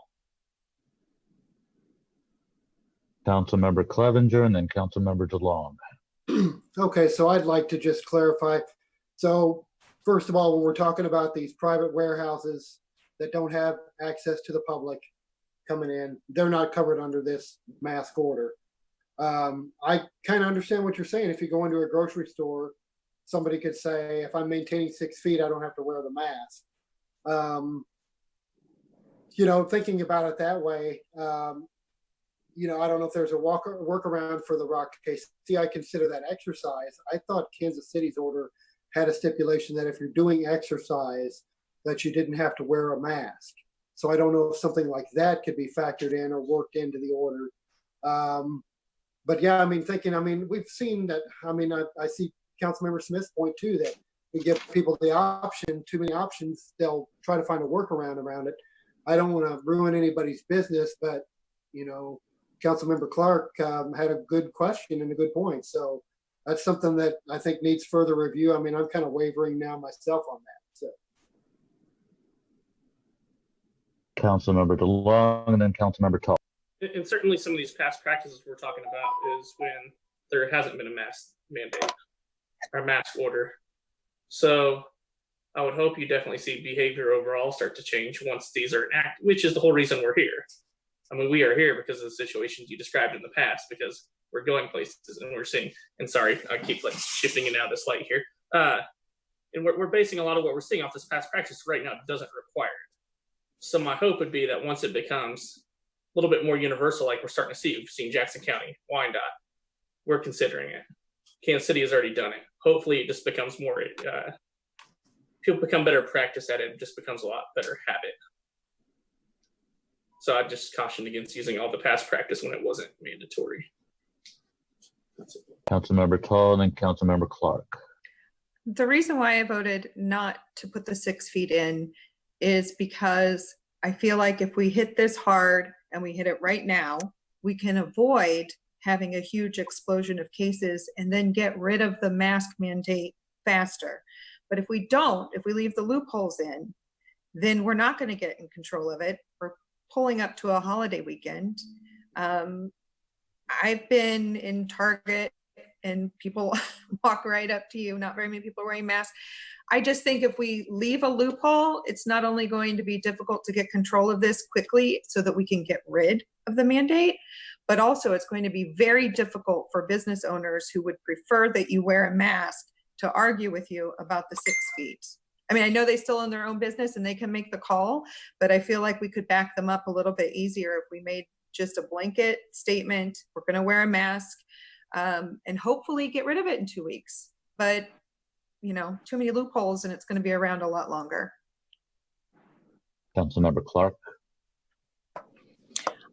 Councilmember Clevenger and then Councilmember DeLong. Okay, so I'd like to just clarify. So first of all, when we're talking about these private warehouses that don't have access to the public coming in, they're not covered under this mask order. I kind of understand what you're saying. If you go into a grocery store, somebody could say, if I'm maintaining 6 feet, I don't have to wear the mask. You know, thinking about it that way, you know, I don't know if there's a workaround for the Rock case. See, I consider that exercise. I thought Kansas City's order had a stipulation that if you're doing exercise, that you didn't have to wear a mask. So I don't know if something like that could be factored in or worked into the order. But yeah, I mean, we've seen that. I mean, I see Councilmember Smith's point too, that we give people the option, too many options, they'll try to find a workaround around it. I don't want to ruin anybody's business, but, you know, Councilmember Clark had a good question and a good point. So that's something that I think needs further review. I mean, I'm kind of wavering now myself on that. So. Councilmember DeLong and then Councilmember Tall. And certainly some of these past practices we're talking about is when there hasn't been a mask mandate or mask order. So I would hope you definitely see behavior overall start to change once these are enacted, which is the whole reason we're here. I mean, we are here because of the situations you described in the past, because we're going places and we're seeing, and sorry, I keep like shifting in and out of this light here. And we're basing a lot of what we're seeing off this past practice right now. It doesn't require it. So my hope would be that once it becomes a little bit more universal, like we're starting to see, we've seen Jackson County, Wyandotte, we're considering it. Kansas City has already done it. Hopefully it just becomes more, people become better practice at it. It just becomes a lot better habit. So I just cautioned against using all the past practice when it wasn't mandatory. That's it. Councilmember Tall and then Councilmember Clark. The reason why I voted not to put the 6 feet in is because I feel like if we hit this hard and we hit it right now, we can avoid having a huge explosion of cases and then get rid of the mask mandate faster. But if we don't, if we leave the loopholes in, then we're not going to get in control of it. We're pulling up to a holiday weekend. I've been in Target and people walk right up to you. Not very many people wearing masks. I just think if we leave a loophole, it's not only going to be difficult to get control of this quickly so that we can get rid of the mandate, but also it's going to be very difficult for business owners who would prefer that you wear a mask to argue with you about the 6 feet. I mean, I know they still own their own business and they can make the call, but I feel like we could back them up a little bit easier if we made just a blanket statement. We're going to wear a mask and hopefully get rid of it in 2 weeks. But, you know, too many loopholes and it's going to be around a lot longer. Councilmember Clark.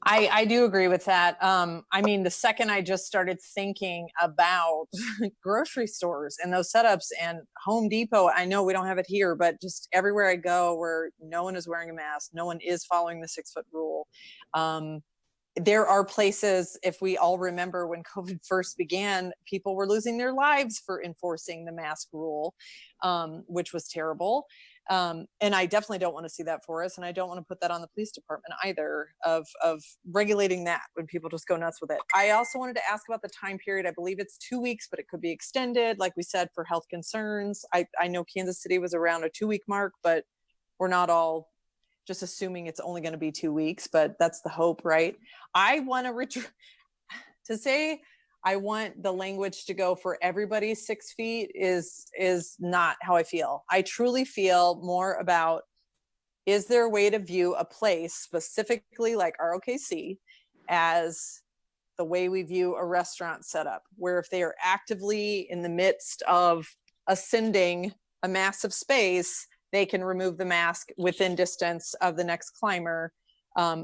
I do agree with that. I mean, the second I just started thinking about grocery stores and those setups and Home Depot, I know we don't have it here, but just everywhere I go where no one is wearing a mask, no one is following the 6 foot rule. There are places, if we all remember when COVID first began, people were losing their lives for enforcing the mask rule, which was terrible. And I definitely don't want to see that for us. And I don't want to put that on the police department either of regulating that when people just go nuts with it. I also wanted to ask about the time period. I believe it's 2 weeks, but it could be extended, like we said, for health concerns. I know Kansas City was around a 2 week mark, but we're not all just assuming it's only going to be 2 weeks, but that's the hope, right? I want to say I want the language to go for everybody 6 feet is not how I feel. I truly feel more about, is there a way to view a place specifically like ROKC as the way we view a restaurant setup, where if they are actively in the midst of ascending a massive space, they can remove the mask within distance of the next climber,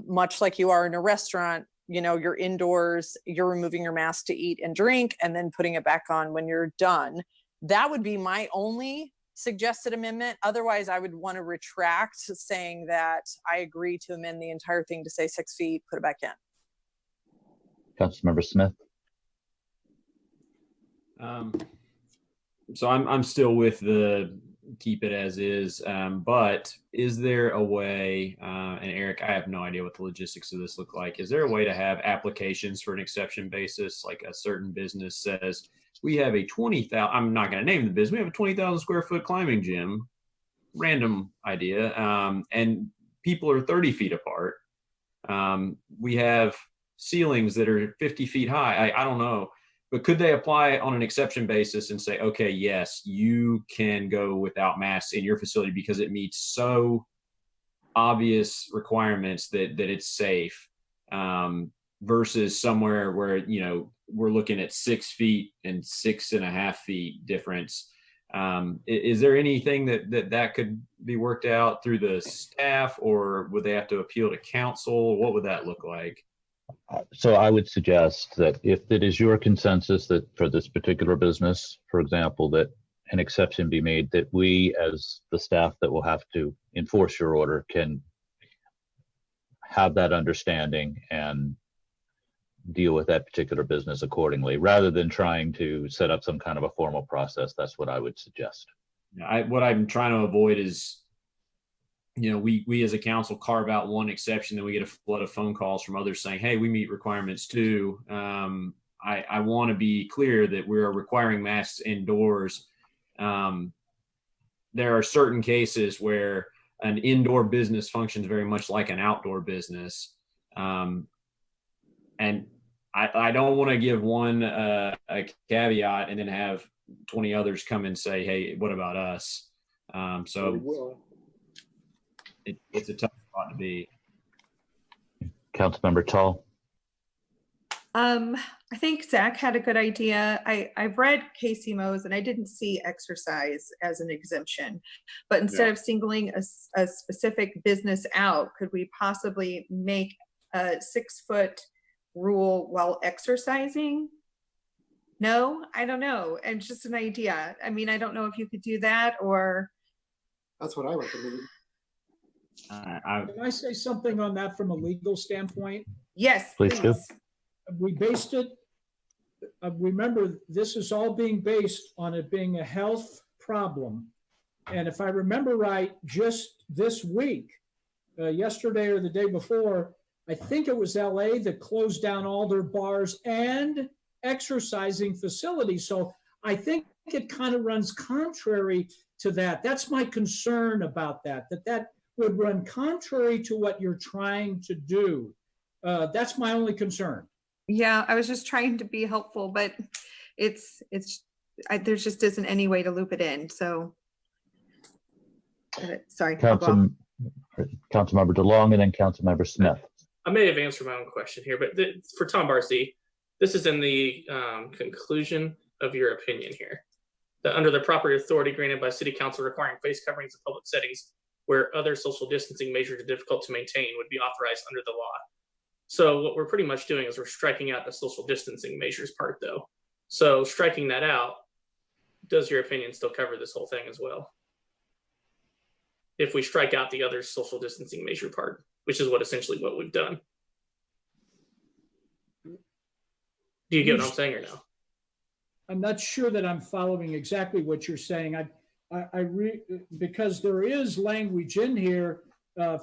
much like you are in a restaurant. You know, you're indoors, you're removing your mask to eat and drink and then putting it back on when you're done. That would be my only suggested amendment. Otherwise, I would want to retract saying that I agree to amend the entire thing to say 6 feet, put it back in. Councilmember Smith. So I'm still with the keep it as is, but is there a way, and Eric, I have no idea what the logistics of this look like. Is there a way to have applications for an exception basis? Like a certain business says, we have a 20,000, I'm not going to name the business, we have a 20,000 square foot climbing gym, random idea, and people are 30 feet apart. We have ceilings that are 50 feet high. I don't know. But could they apply on an exception basis and say, okay, yes, you can go without masks in your facility because it meets so obvious requirements that it's safe, versus somewhere where, you know, we're looking at 6 feet and 6.5 feet difference. Is there anything that could be worked out through the staff, or would they have to appeal to council? What would that look like? So I would suggest that if it is your consensus that for this particular business, for example, that an exception be made, that we as the staff that will have to enforce your order can have that understanding and deal with that particular business accordingly, rather than trying to set up some kind of a formal process. That's what I would suggest. What I'm trying to avoid is, you know, we as a council carve out one exception, then we get a flood of phone calls from others saying, hey, we meet requirements too. I want to be clear that we are requiring masks indoors. There are certain cases where an indoor business functions very much like an outdoor business. And I don't want to give one a caveat and then have 20 others come and say, hey, what about us? It's a tough spot to be. Councilmember Tall. I think Zach had a good idea. I've read Casey Mo's and I didn't see exercise as an exemption, but instead of singling a specific business out, could we possibly make a 6-foot rule while exercising? No, I don't know. And just an idea. I mean, I don't know if you could do that or. That's what I recommend. Can I say something on that from a legal standpoint? Yes, Please do. We based it, remember, this is all being based on it being a health problem. And if I remember right, just this week, yesterday or the day before, I think it was LA that closed down all their bars and exercising facilities. So I think it kind of runs contrary to that. That's my concern about that would run contrary to what you're trying to do. That's my only concern. Yeah, I was just trying to be helpful, but there just isn't any way to loop it in. So, sorry. Councilmember DeLong and then Councilmember Smith. I may have answered my own question here, but for Tom Barcy, this is in the conclusion of your opinion here. That under the proper authority granted by City Council requiring face coverings in public settings where other social distancing measures are difficult to maintain would be authorized under the law. So what we're pretty much doing is we're striking out the social distancing measures part though. So striking that out, does your opinion still cover this whole thing as well? If we strike out the other social distancing measure part, which is essentially what we've done. Do you get what I'm saying or no? I'm not sure that I'm following exactly what you're saying. Because there is language in here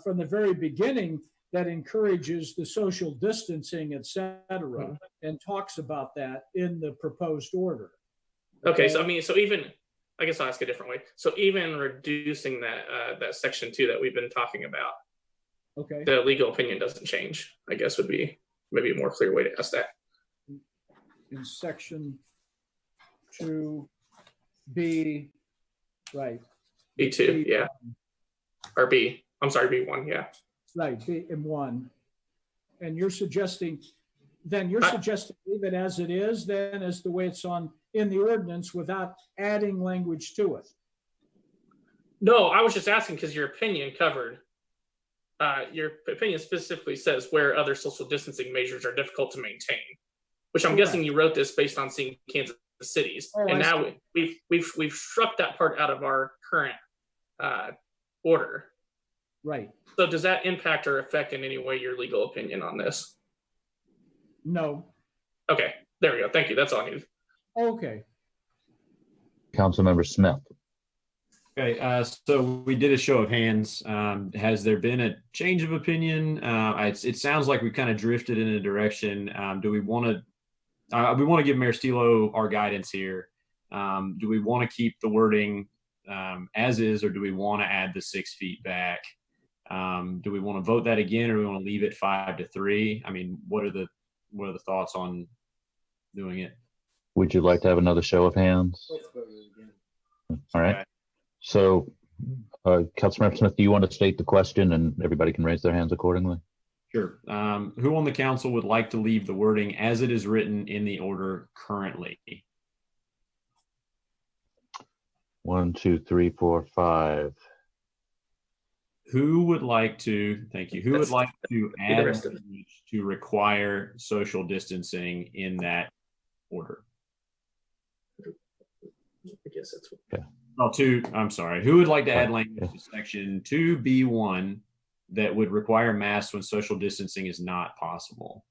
from the very beginning that encourages the social distancing, et cetera, and talks about that in the proposed order. Okay, so I mean, so even, I guess I'll ask a different way. So even reducing that section 2 that we've been talking about, okay, the legal opinion doesn't change, I guess would be maybe a more clear way to ask that. In section 2B, right. B2, yeah. Or B, I'm sorry, B1, yeah. Right, B and 1. And you're suggesting, leave it as it is, then as the way it's in the ordinance without adding language to it. No, I was just asking because your opinion covered, your opinion specifically says where other social distancing measures are difficult to maintain, which I'm guessing you wrote this based on seeing Kansas cities. And now we've struck that part out of our current order. Right. So does that impact or affect in any way your legal opinion on this? No. Okay, there we go. Thank you. That's all I need. Okay. Councilmember Smith. Okay, so we did a show of hands. Has there been a change of opinion? It sounds like we kind of drifted in a direction. Do we want to give Mayor Stilo our guidance here? Do we want to keep the wording as is, or do we want to add the 6 feet back? Do we want to vote that again, or do we want to leave it 5-3? I mean, what are the thoughts on doing it? Would you like to have another show of hands? Let's vote it again. All right. So, Councilmember Smith, do you want to state the question and everybody can raise their hands accordingly? Sure. Who on the council would like to leave the wording as it is written in the order currently? 1, 2, 3, 4, 5. Who would like to, thank you, who would like to add to require social distancing in that order? I guess that's what. Okay. I'm sorry. Who would like to add language to section 2B1 that would require masks when social distancing is not possible?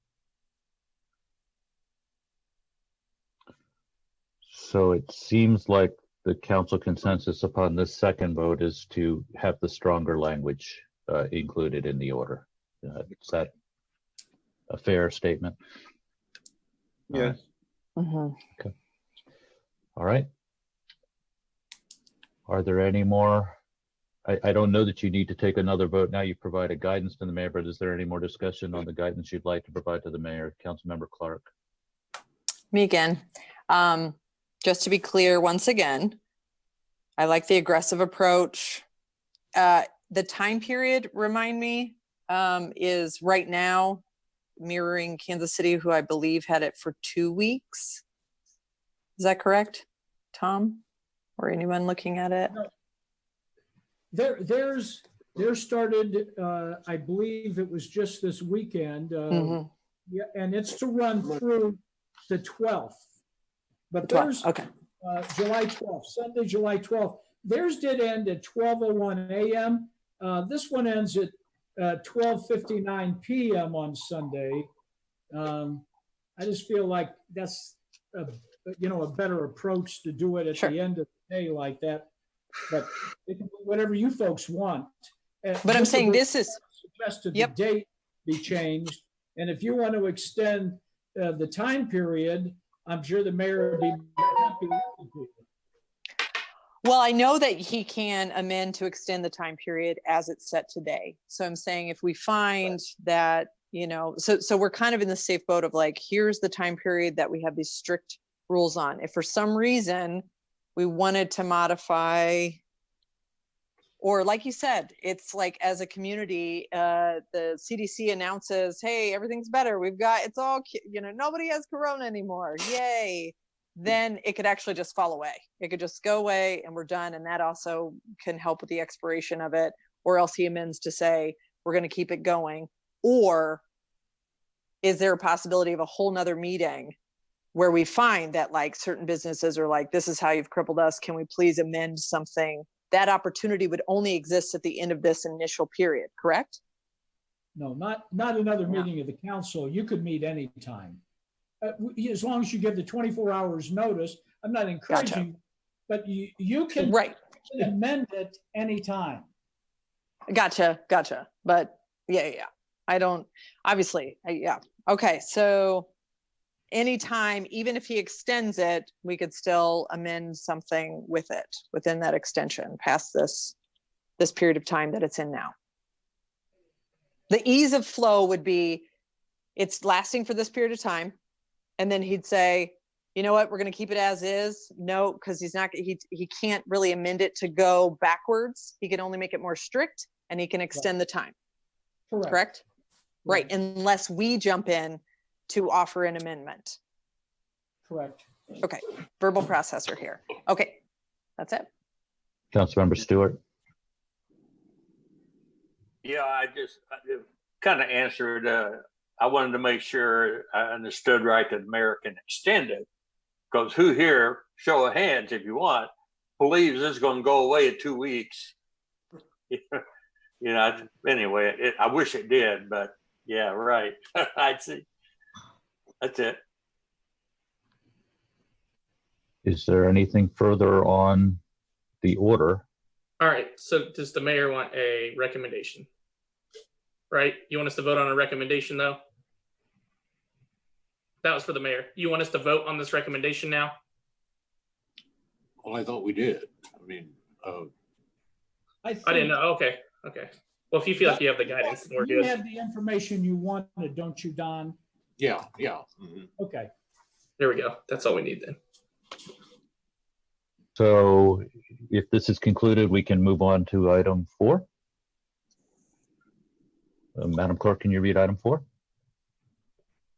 So it seems like the council consensus upon this second vote is to have the stronger language included in the order. Is that a fair statement? Yes. Okay. All right. Are there any more? I don't know that you need to take another vote now. You provided guidance to the mayor, but is there any more discussion on the guidance you'd like to provide to the mayor? Councilmember Clark. Me again. Just to be clear, once again, I like the aggressive approach. The time period, remind me, is right now mirroring Kansas City, who I believe had it for 2 weeks. Is that correct, Tom? Or anyone looking at it? There's started, I believe it was just this weekend. Yeah, and it's to run through the 12th. But there's Okay. July 12th, Sunday, July 12th. Theirs did end at 12:01 a.m. This one ends at 12:59 p.m. on Sunday. I just feel like that's a better approach to do it at the end of the day like that. But it can be whatever you folks want. But I'm saying this is suggested the date be changed, and if you want to extend the time period, I'm sure the mayor would be happy with you. Well, I know that he can amend to extend the time period as it's set today. So I'm saying if we find that, so we're kind of in the safe boat of like, here's the time period that we have these strict rules on. If for some reason we wanted to modify, or like you said, it's like as a community, the CDC announces, hey, everything's better. It's all, nobody has corona anymore. Yay. Then it could actually just fall away. It could just go away and we're done. And that also can help with the expiration of it, or else he amends to say, we're going to keep it going. Or is there a possibility of a whole nother meeting where we find that like certain businesses are like, this is how you've crippled us. Can we please amend something? That opportunity would only exist at the end of this initial period, correct? No, not another meeting of the council. You could meet anytime. As long as you give the 24 hours notice. I'm not encouraging, but you can amend it anytime. Gotcha. But yeah. I don't, obviously, Okay, so anytime, even if he extends it, we could still amend something with it within that extension past this period of time that it's in now. The ease of flow would be, it's lasting for this period of time. And then he'd say, you know what, we're going to keep it as is. No, because he can't really amend it to go backwards. He can only make it more strict, and he can extend the time. Correct? Right. Unless we jump in to offer an amendment. Correct. Okay. Verbal processor here. Okay. That's it. Councilmember Stewart. Yeah, I kind of answered. I wanted to make sure I understood right that the mayor can extend it, because who here, show of hands if you want, believes this is going to go away in 2 weeks? Anyway, I wish it did, but yeah, right. I'd see. That's it. Is there anything further on the order? All right. So does the mayor want a recommendation? Right? You want us to vote on a recommendation though? That was for the mayor. You want us to vote on this recommendation now? Well, I thought we did. I mean, I didn't know. Okay. Well, if you feel like you have the guidance, then we're good. You have the information you wanted, don't you, Don? Yeah. Mm-hmm. Okay. There we go. That's all we need then. So if this is concluded, we can move on to item 4. Madam Clerk, can you read item 4?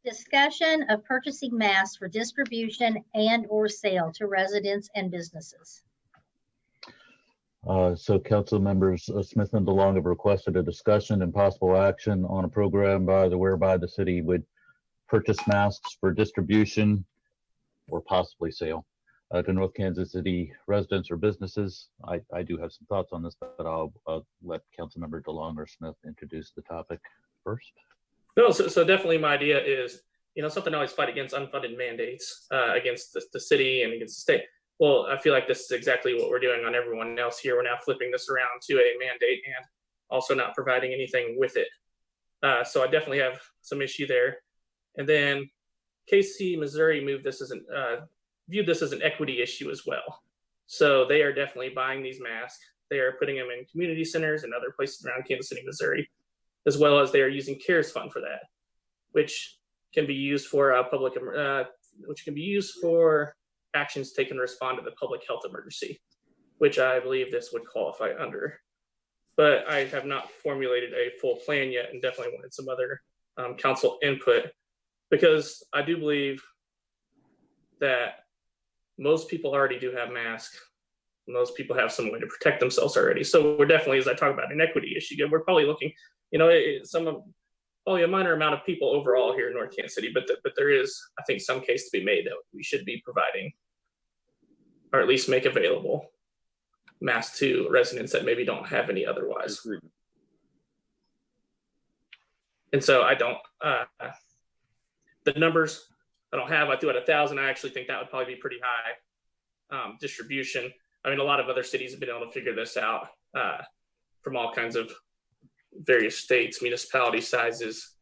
Discussion of purchasing masks for distribution and or sale to residents and businesses. So council members Smith and DeLong have requested a discussion and possible action on a program whereby the city would purchase masks for distribution or possibly sale to North Kansas City residents or businesses. I do have some thoughts on this, but I'll let Councilmember DeLong or Smith introduce the topic first. No, so definitely my idea is, something I always fight against unfunded mandates against the city and against the state. Well, I feel like this is exactly what we're doing on everyone else here. We're now flipping this around to a mandate and also not providing anything with it. So I definitely have some issue there. And then NKC Missouri viewed this as an equity issue as well. So they are definitely buying these masks. They are putting them in community centers and other places around Kansas City, Missouri, as well as they are using CARES fund for that, which can be used for actions taken to respond to the public health emergency, which I believe this would qualify under. But I have not formulated a full plan yet, and definitely wanted some other council input, because I do believe that most people already do have masks. Most people have some way to protect themselves already. So we're definitely, as I talk about an equity issue, we're probably looking, probably a minor amount of people overall here in North Kansas City, but there is, I think, some case to be made that we should be providing, or at least make available, masks to residents that maybe don't have any otherwise. And so I don't, the numbers I don't have, I threw at 1,000. I actually think that would probably be pretty high distribution. I mean, a lot of other cities have been able to figure this out from all kinds of various states, municipality sizes,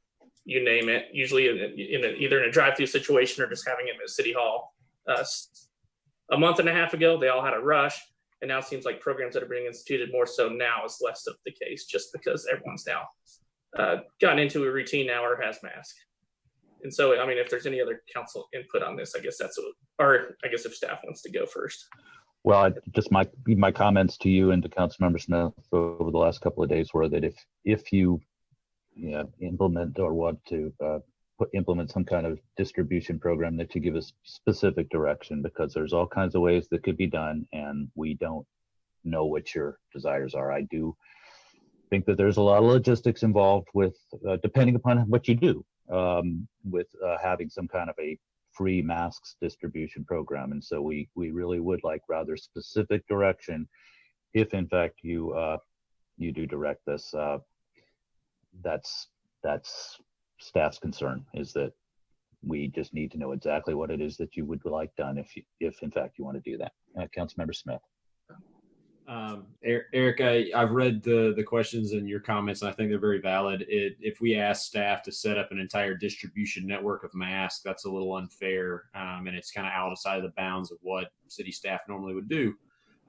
you name it, usually either in a drive-through situation or just having it at City Hall. A month and a half ago, they all had a rush, and now it seems like programs that are being instituted more so now is less of the case, just because everyone's now gotten into a routine now or has mask. And so, I mean, if there's any other council input on this, I guess or I guess if staff wants to go first. Well, just my comments to you and to Councilmember Smith over the last couple of days were that if you implement or want to implement some kind of distribution program, that you give us specific direction, because there's all kinds of ways that could be done, and we don't know what your desires are. I do think that there's a lot of logistics involved with, depending upon what you do, with having some kind of a free masks distribution program. And so we really would like rather specific direction if in fact you do direct this. That's staff's concern, is that we just need to know exactly what it is that you would like done if in fact you want to do that. Councilmember Smith. Eric, I've read the questions and your comments, and I think they're very valid. If we ask staff to set up an entire distribution network of masks, that's a little unfair, and it's kind of outside of the bounds of what city staff normally would do.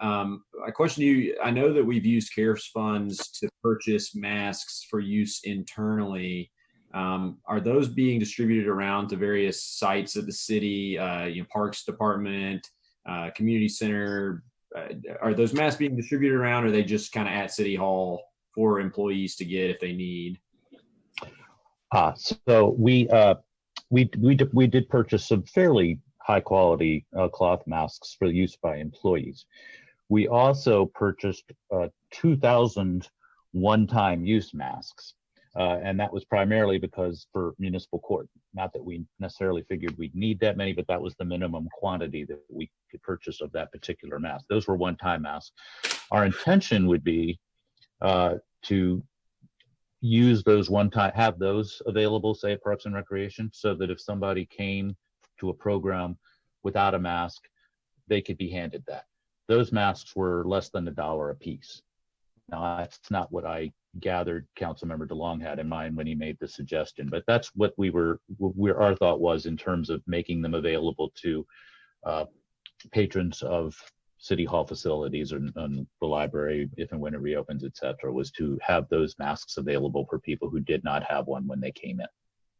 I question you, I know that we've used CARES funds to purchase masks for use internally. Are those being distributed around to various sites of the city, Parks Department, Community Center? Are those masks being distributed around, or are they just kind of at City Hall for employees to get if they need? So we did purchase some fairly high quality cloth masks for use by employees. We also purchased 2,000 one-time use masks. And that was primarily because for municipal court, not that we necessarily figured we'd need that many, but that was the minimum quantity that we could purchase of that particular mask. Those were one-time masks. Our intention would be to use those one-time, have those available, say at Parks and Recreation, so that if somebody came to a program without a mask, they could be handed that. Those masks were less than $1 a piece. Now, that's not what I gathered Councilmember DeLong had in mind when he made the suggestion, but that's what our thought was in terms of making them available to patrons of City Hall facilities or the library if and when it reopens, etc., was to have those masks available for people who did not have one when they came in.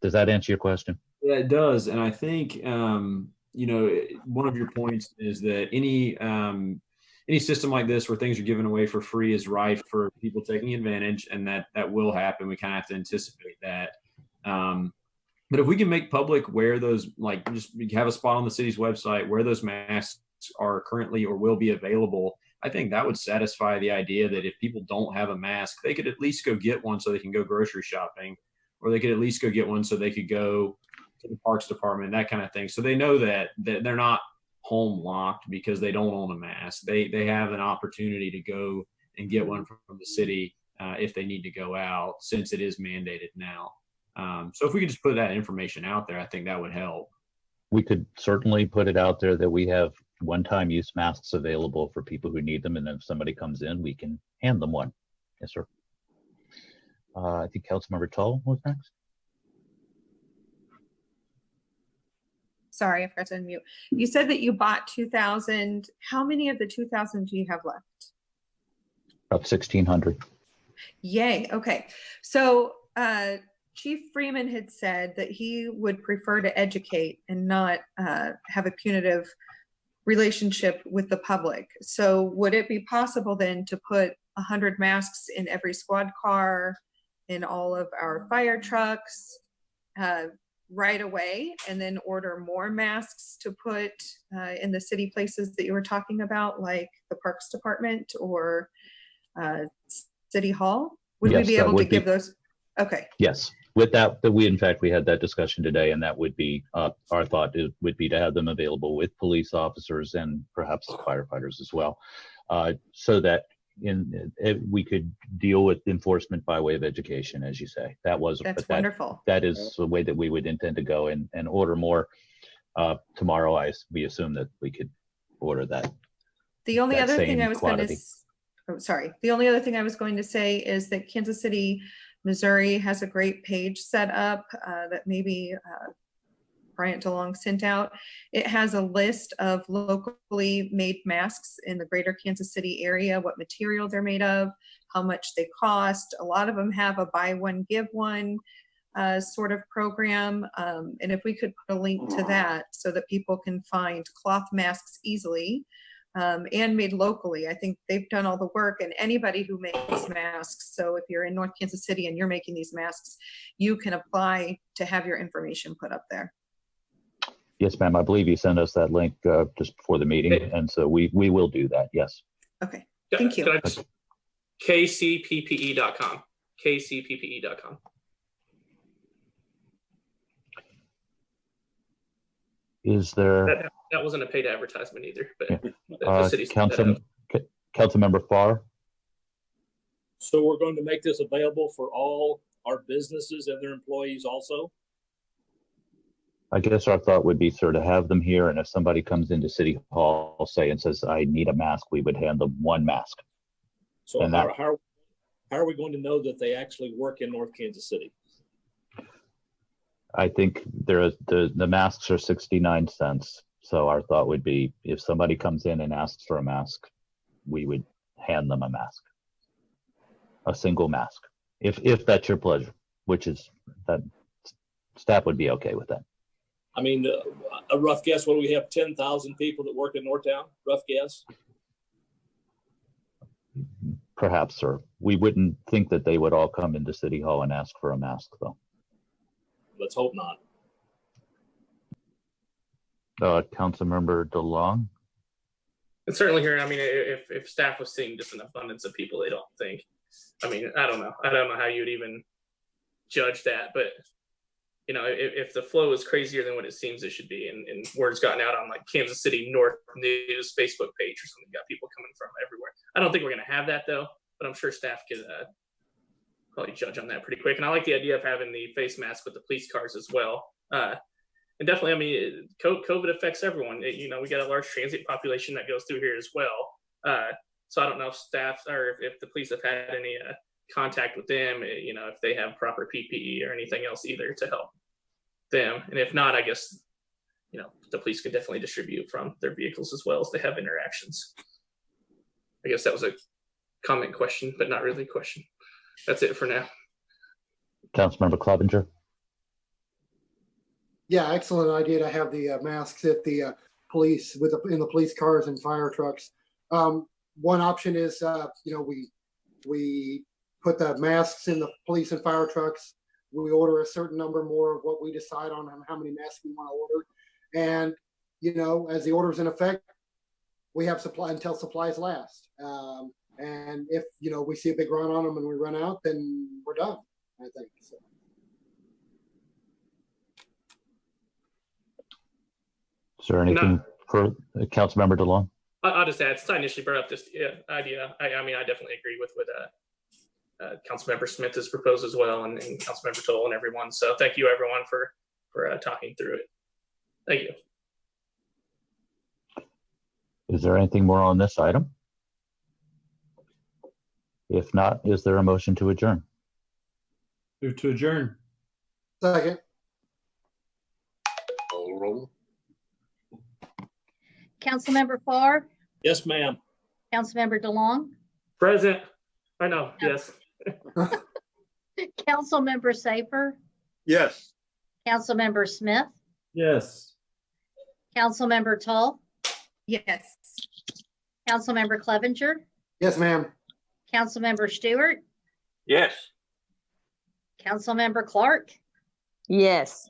Does that answer your question? Yeah, it does. And I think, one of your points is that any system like this where things are given away for free is rife for people taking advantage, and that will happen. We kind of have to anticipate that. But if we can make public where those, just have a spot on the city's website where those masks are currently or will be available, I think that would satisfy the idea that if people don't have a mask, they could at least go get one so they can go grocery shopping, or they could at least go get one so they could go to the Parks Department, that kind of thing. So they know that they're not home locked because they don't own a mask. They have an opportunity to go and get one from the city if they need to go out, since it is mandated now. So if we could just put that information out there, I think that would help. We could certainly put it out there that we have one-time use masks available for people who need them, and then if somebody comes in, we can hand them one. Yes, sir. I think Councilmember Tull was next. Sorry, I forgot to unmute. You said that you bought 2,000. How many of the 2,000 do you have left? About 1,600. Yay. Okay. So Chief Freeman had said that he would prefer to educate and not have a punitive relationship with the public. So would it be possible then to put 100 masks in every squad car, in all of our fire trucks, right away and then order more masks to put in the city places that you were talking about, like the Parks Department or City Hall? Would we Yes, be that able to would be- give those? Okay. Yes, with that, in fact, we had that discussion today, and that would be, our thought would be to have them available with police officers and perhaps firefighters as well, so that we could deal with enforcement by way of education, as you say. That's wonderful. That is the way that we would intend to go and order more. Tomorrow, we assume that we could order that. The only that other thing same I was going to, quantity. the only other thing I was going to say is that Kansas City, Missouri has a great page set up that maybe Bryant DeLong sent out. It has a list of locally made masks in the greater Kansas City area, what material they're made of, how much they cost. A lot of them have a buy one, give one sort of program. And if we could put a link to that so that people can find cloth masks easily and made locally. I think they've done all the work, and anybody who makes masks. So if you're in North Kansas City and you're making these masks, you can apply to have your information put up there. Yes, ma'am. I believe you sent us that link just before the meeting, and so we will do that. Yes. Okay. Thank you. KCPPE.com. KCPPE.com. Is there? That wasn't a paid advertisement either, but Yeah. the city's Councilmember Farr? So we're going to make this available for all our businesses and their employees also? I guess our thought would be, sir, to have them here, and if somebody comes into City Hall, say, and says, I need a mask, we would hand them one mask. So And how are we going to know that they actually work in North Kansas City? I think the masks are 69 cents. So our thought would be, if somebody comes in and asks for a mask, we would hand them a mask, a single mask, if that's your pleasure, which is that staff would be okay with that. I mean, a rough guess, what do we have, 10,000 people that work in Northtown? Rough guess? Perhaps, sir. We wouldn't think that they would all come into City Hall and ask for a mask, though. Let's hope not. Councilmember DeLong? And certainly here, I mean, if staff was seeing just an abundance of people, they don't think. I mean, I don't know how you'd even judge that, but you know, if the flow is crazier than what it seems it should be, and word's gotten out on like Kansas City North News Facebook page or something, got people coming from everywhere. I don't think we're going to have that though, but I'm sure staff could probably judge on that pretty quick. And I like the idea of having the face mask with the police cars as well. And definitely, I mean, COVID affects everyone. You know, we got a large transient population that goes through here as well. So I don't know if staff or if the police have had any contact with them, you know, if they have proper PPE or anything else either to help them. And if not, I guess, you know, the police could definitely distribute from their vehicles as well as they have interactions. I guess that was a comment question, but not really a question. That's it for now. Councilmember Clevenger? Yeah, excellent idea to have the masks at the police in the police cars and fire trucks. One option is, you know, we put the masks in the police and fire trucks. We order a certain number more of what we decide on how many masks we want to order. And, you know, as the order's in effect, we have supply until supplies last. And if, you know, we see a big run on them and we run out, then we're done, I think. So. Is there anything for Councilmember DeLong? I'll just add, since I initially brought up this idea, I mean, I definitely agree with Councilmember Smith has proposed as well, and Councilmember Toll and everyone. So thank you, everyone, for talking through it. Thank you. Is there anything more on this item? If not, is there a motion to adjourn? Move to adjourn. Second. Roll. Councilmember Farr, Yes, ma'am. Councilmember DeLong, Present. I know. Yes. Councilmember Safer, Yes. Councilmember Smith, Yes. Councilmember Tull, Yes. Councilmember Clevenger, Yes, ma'am. Councilmember Stewart, Yes. Councilmember Clark, Yes.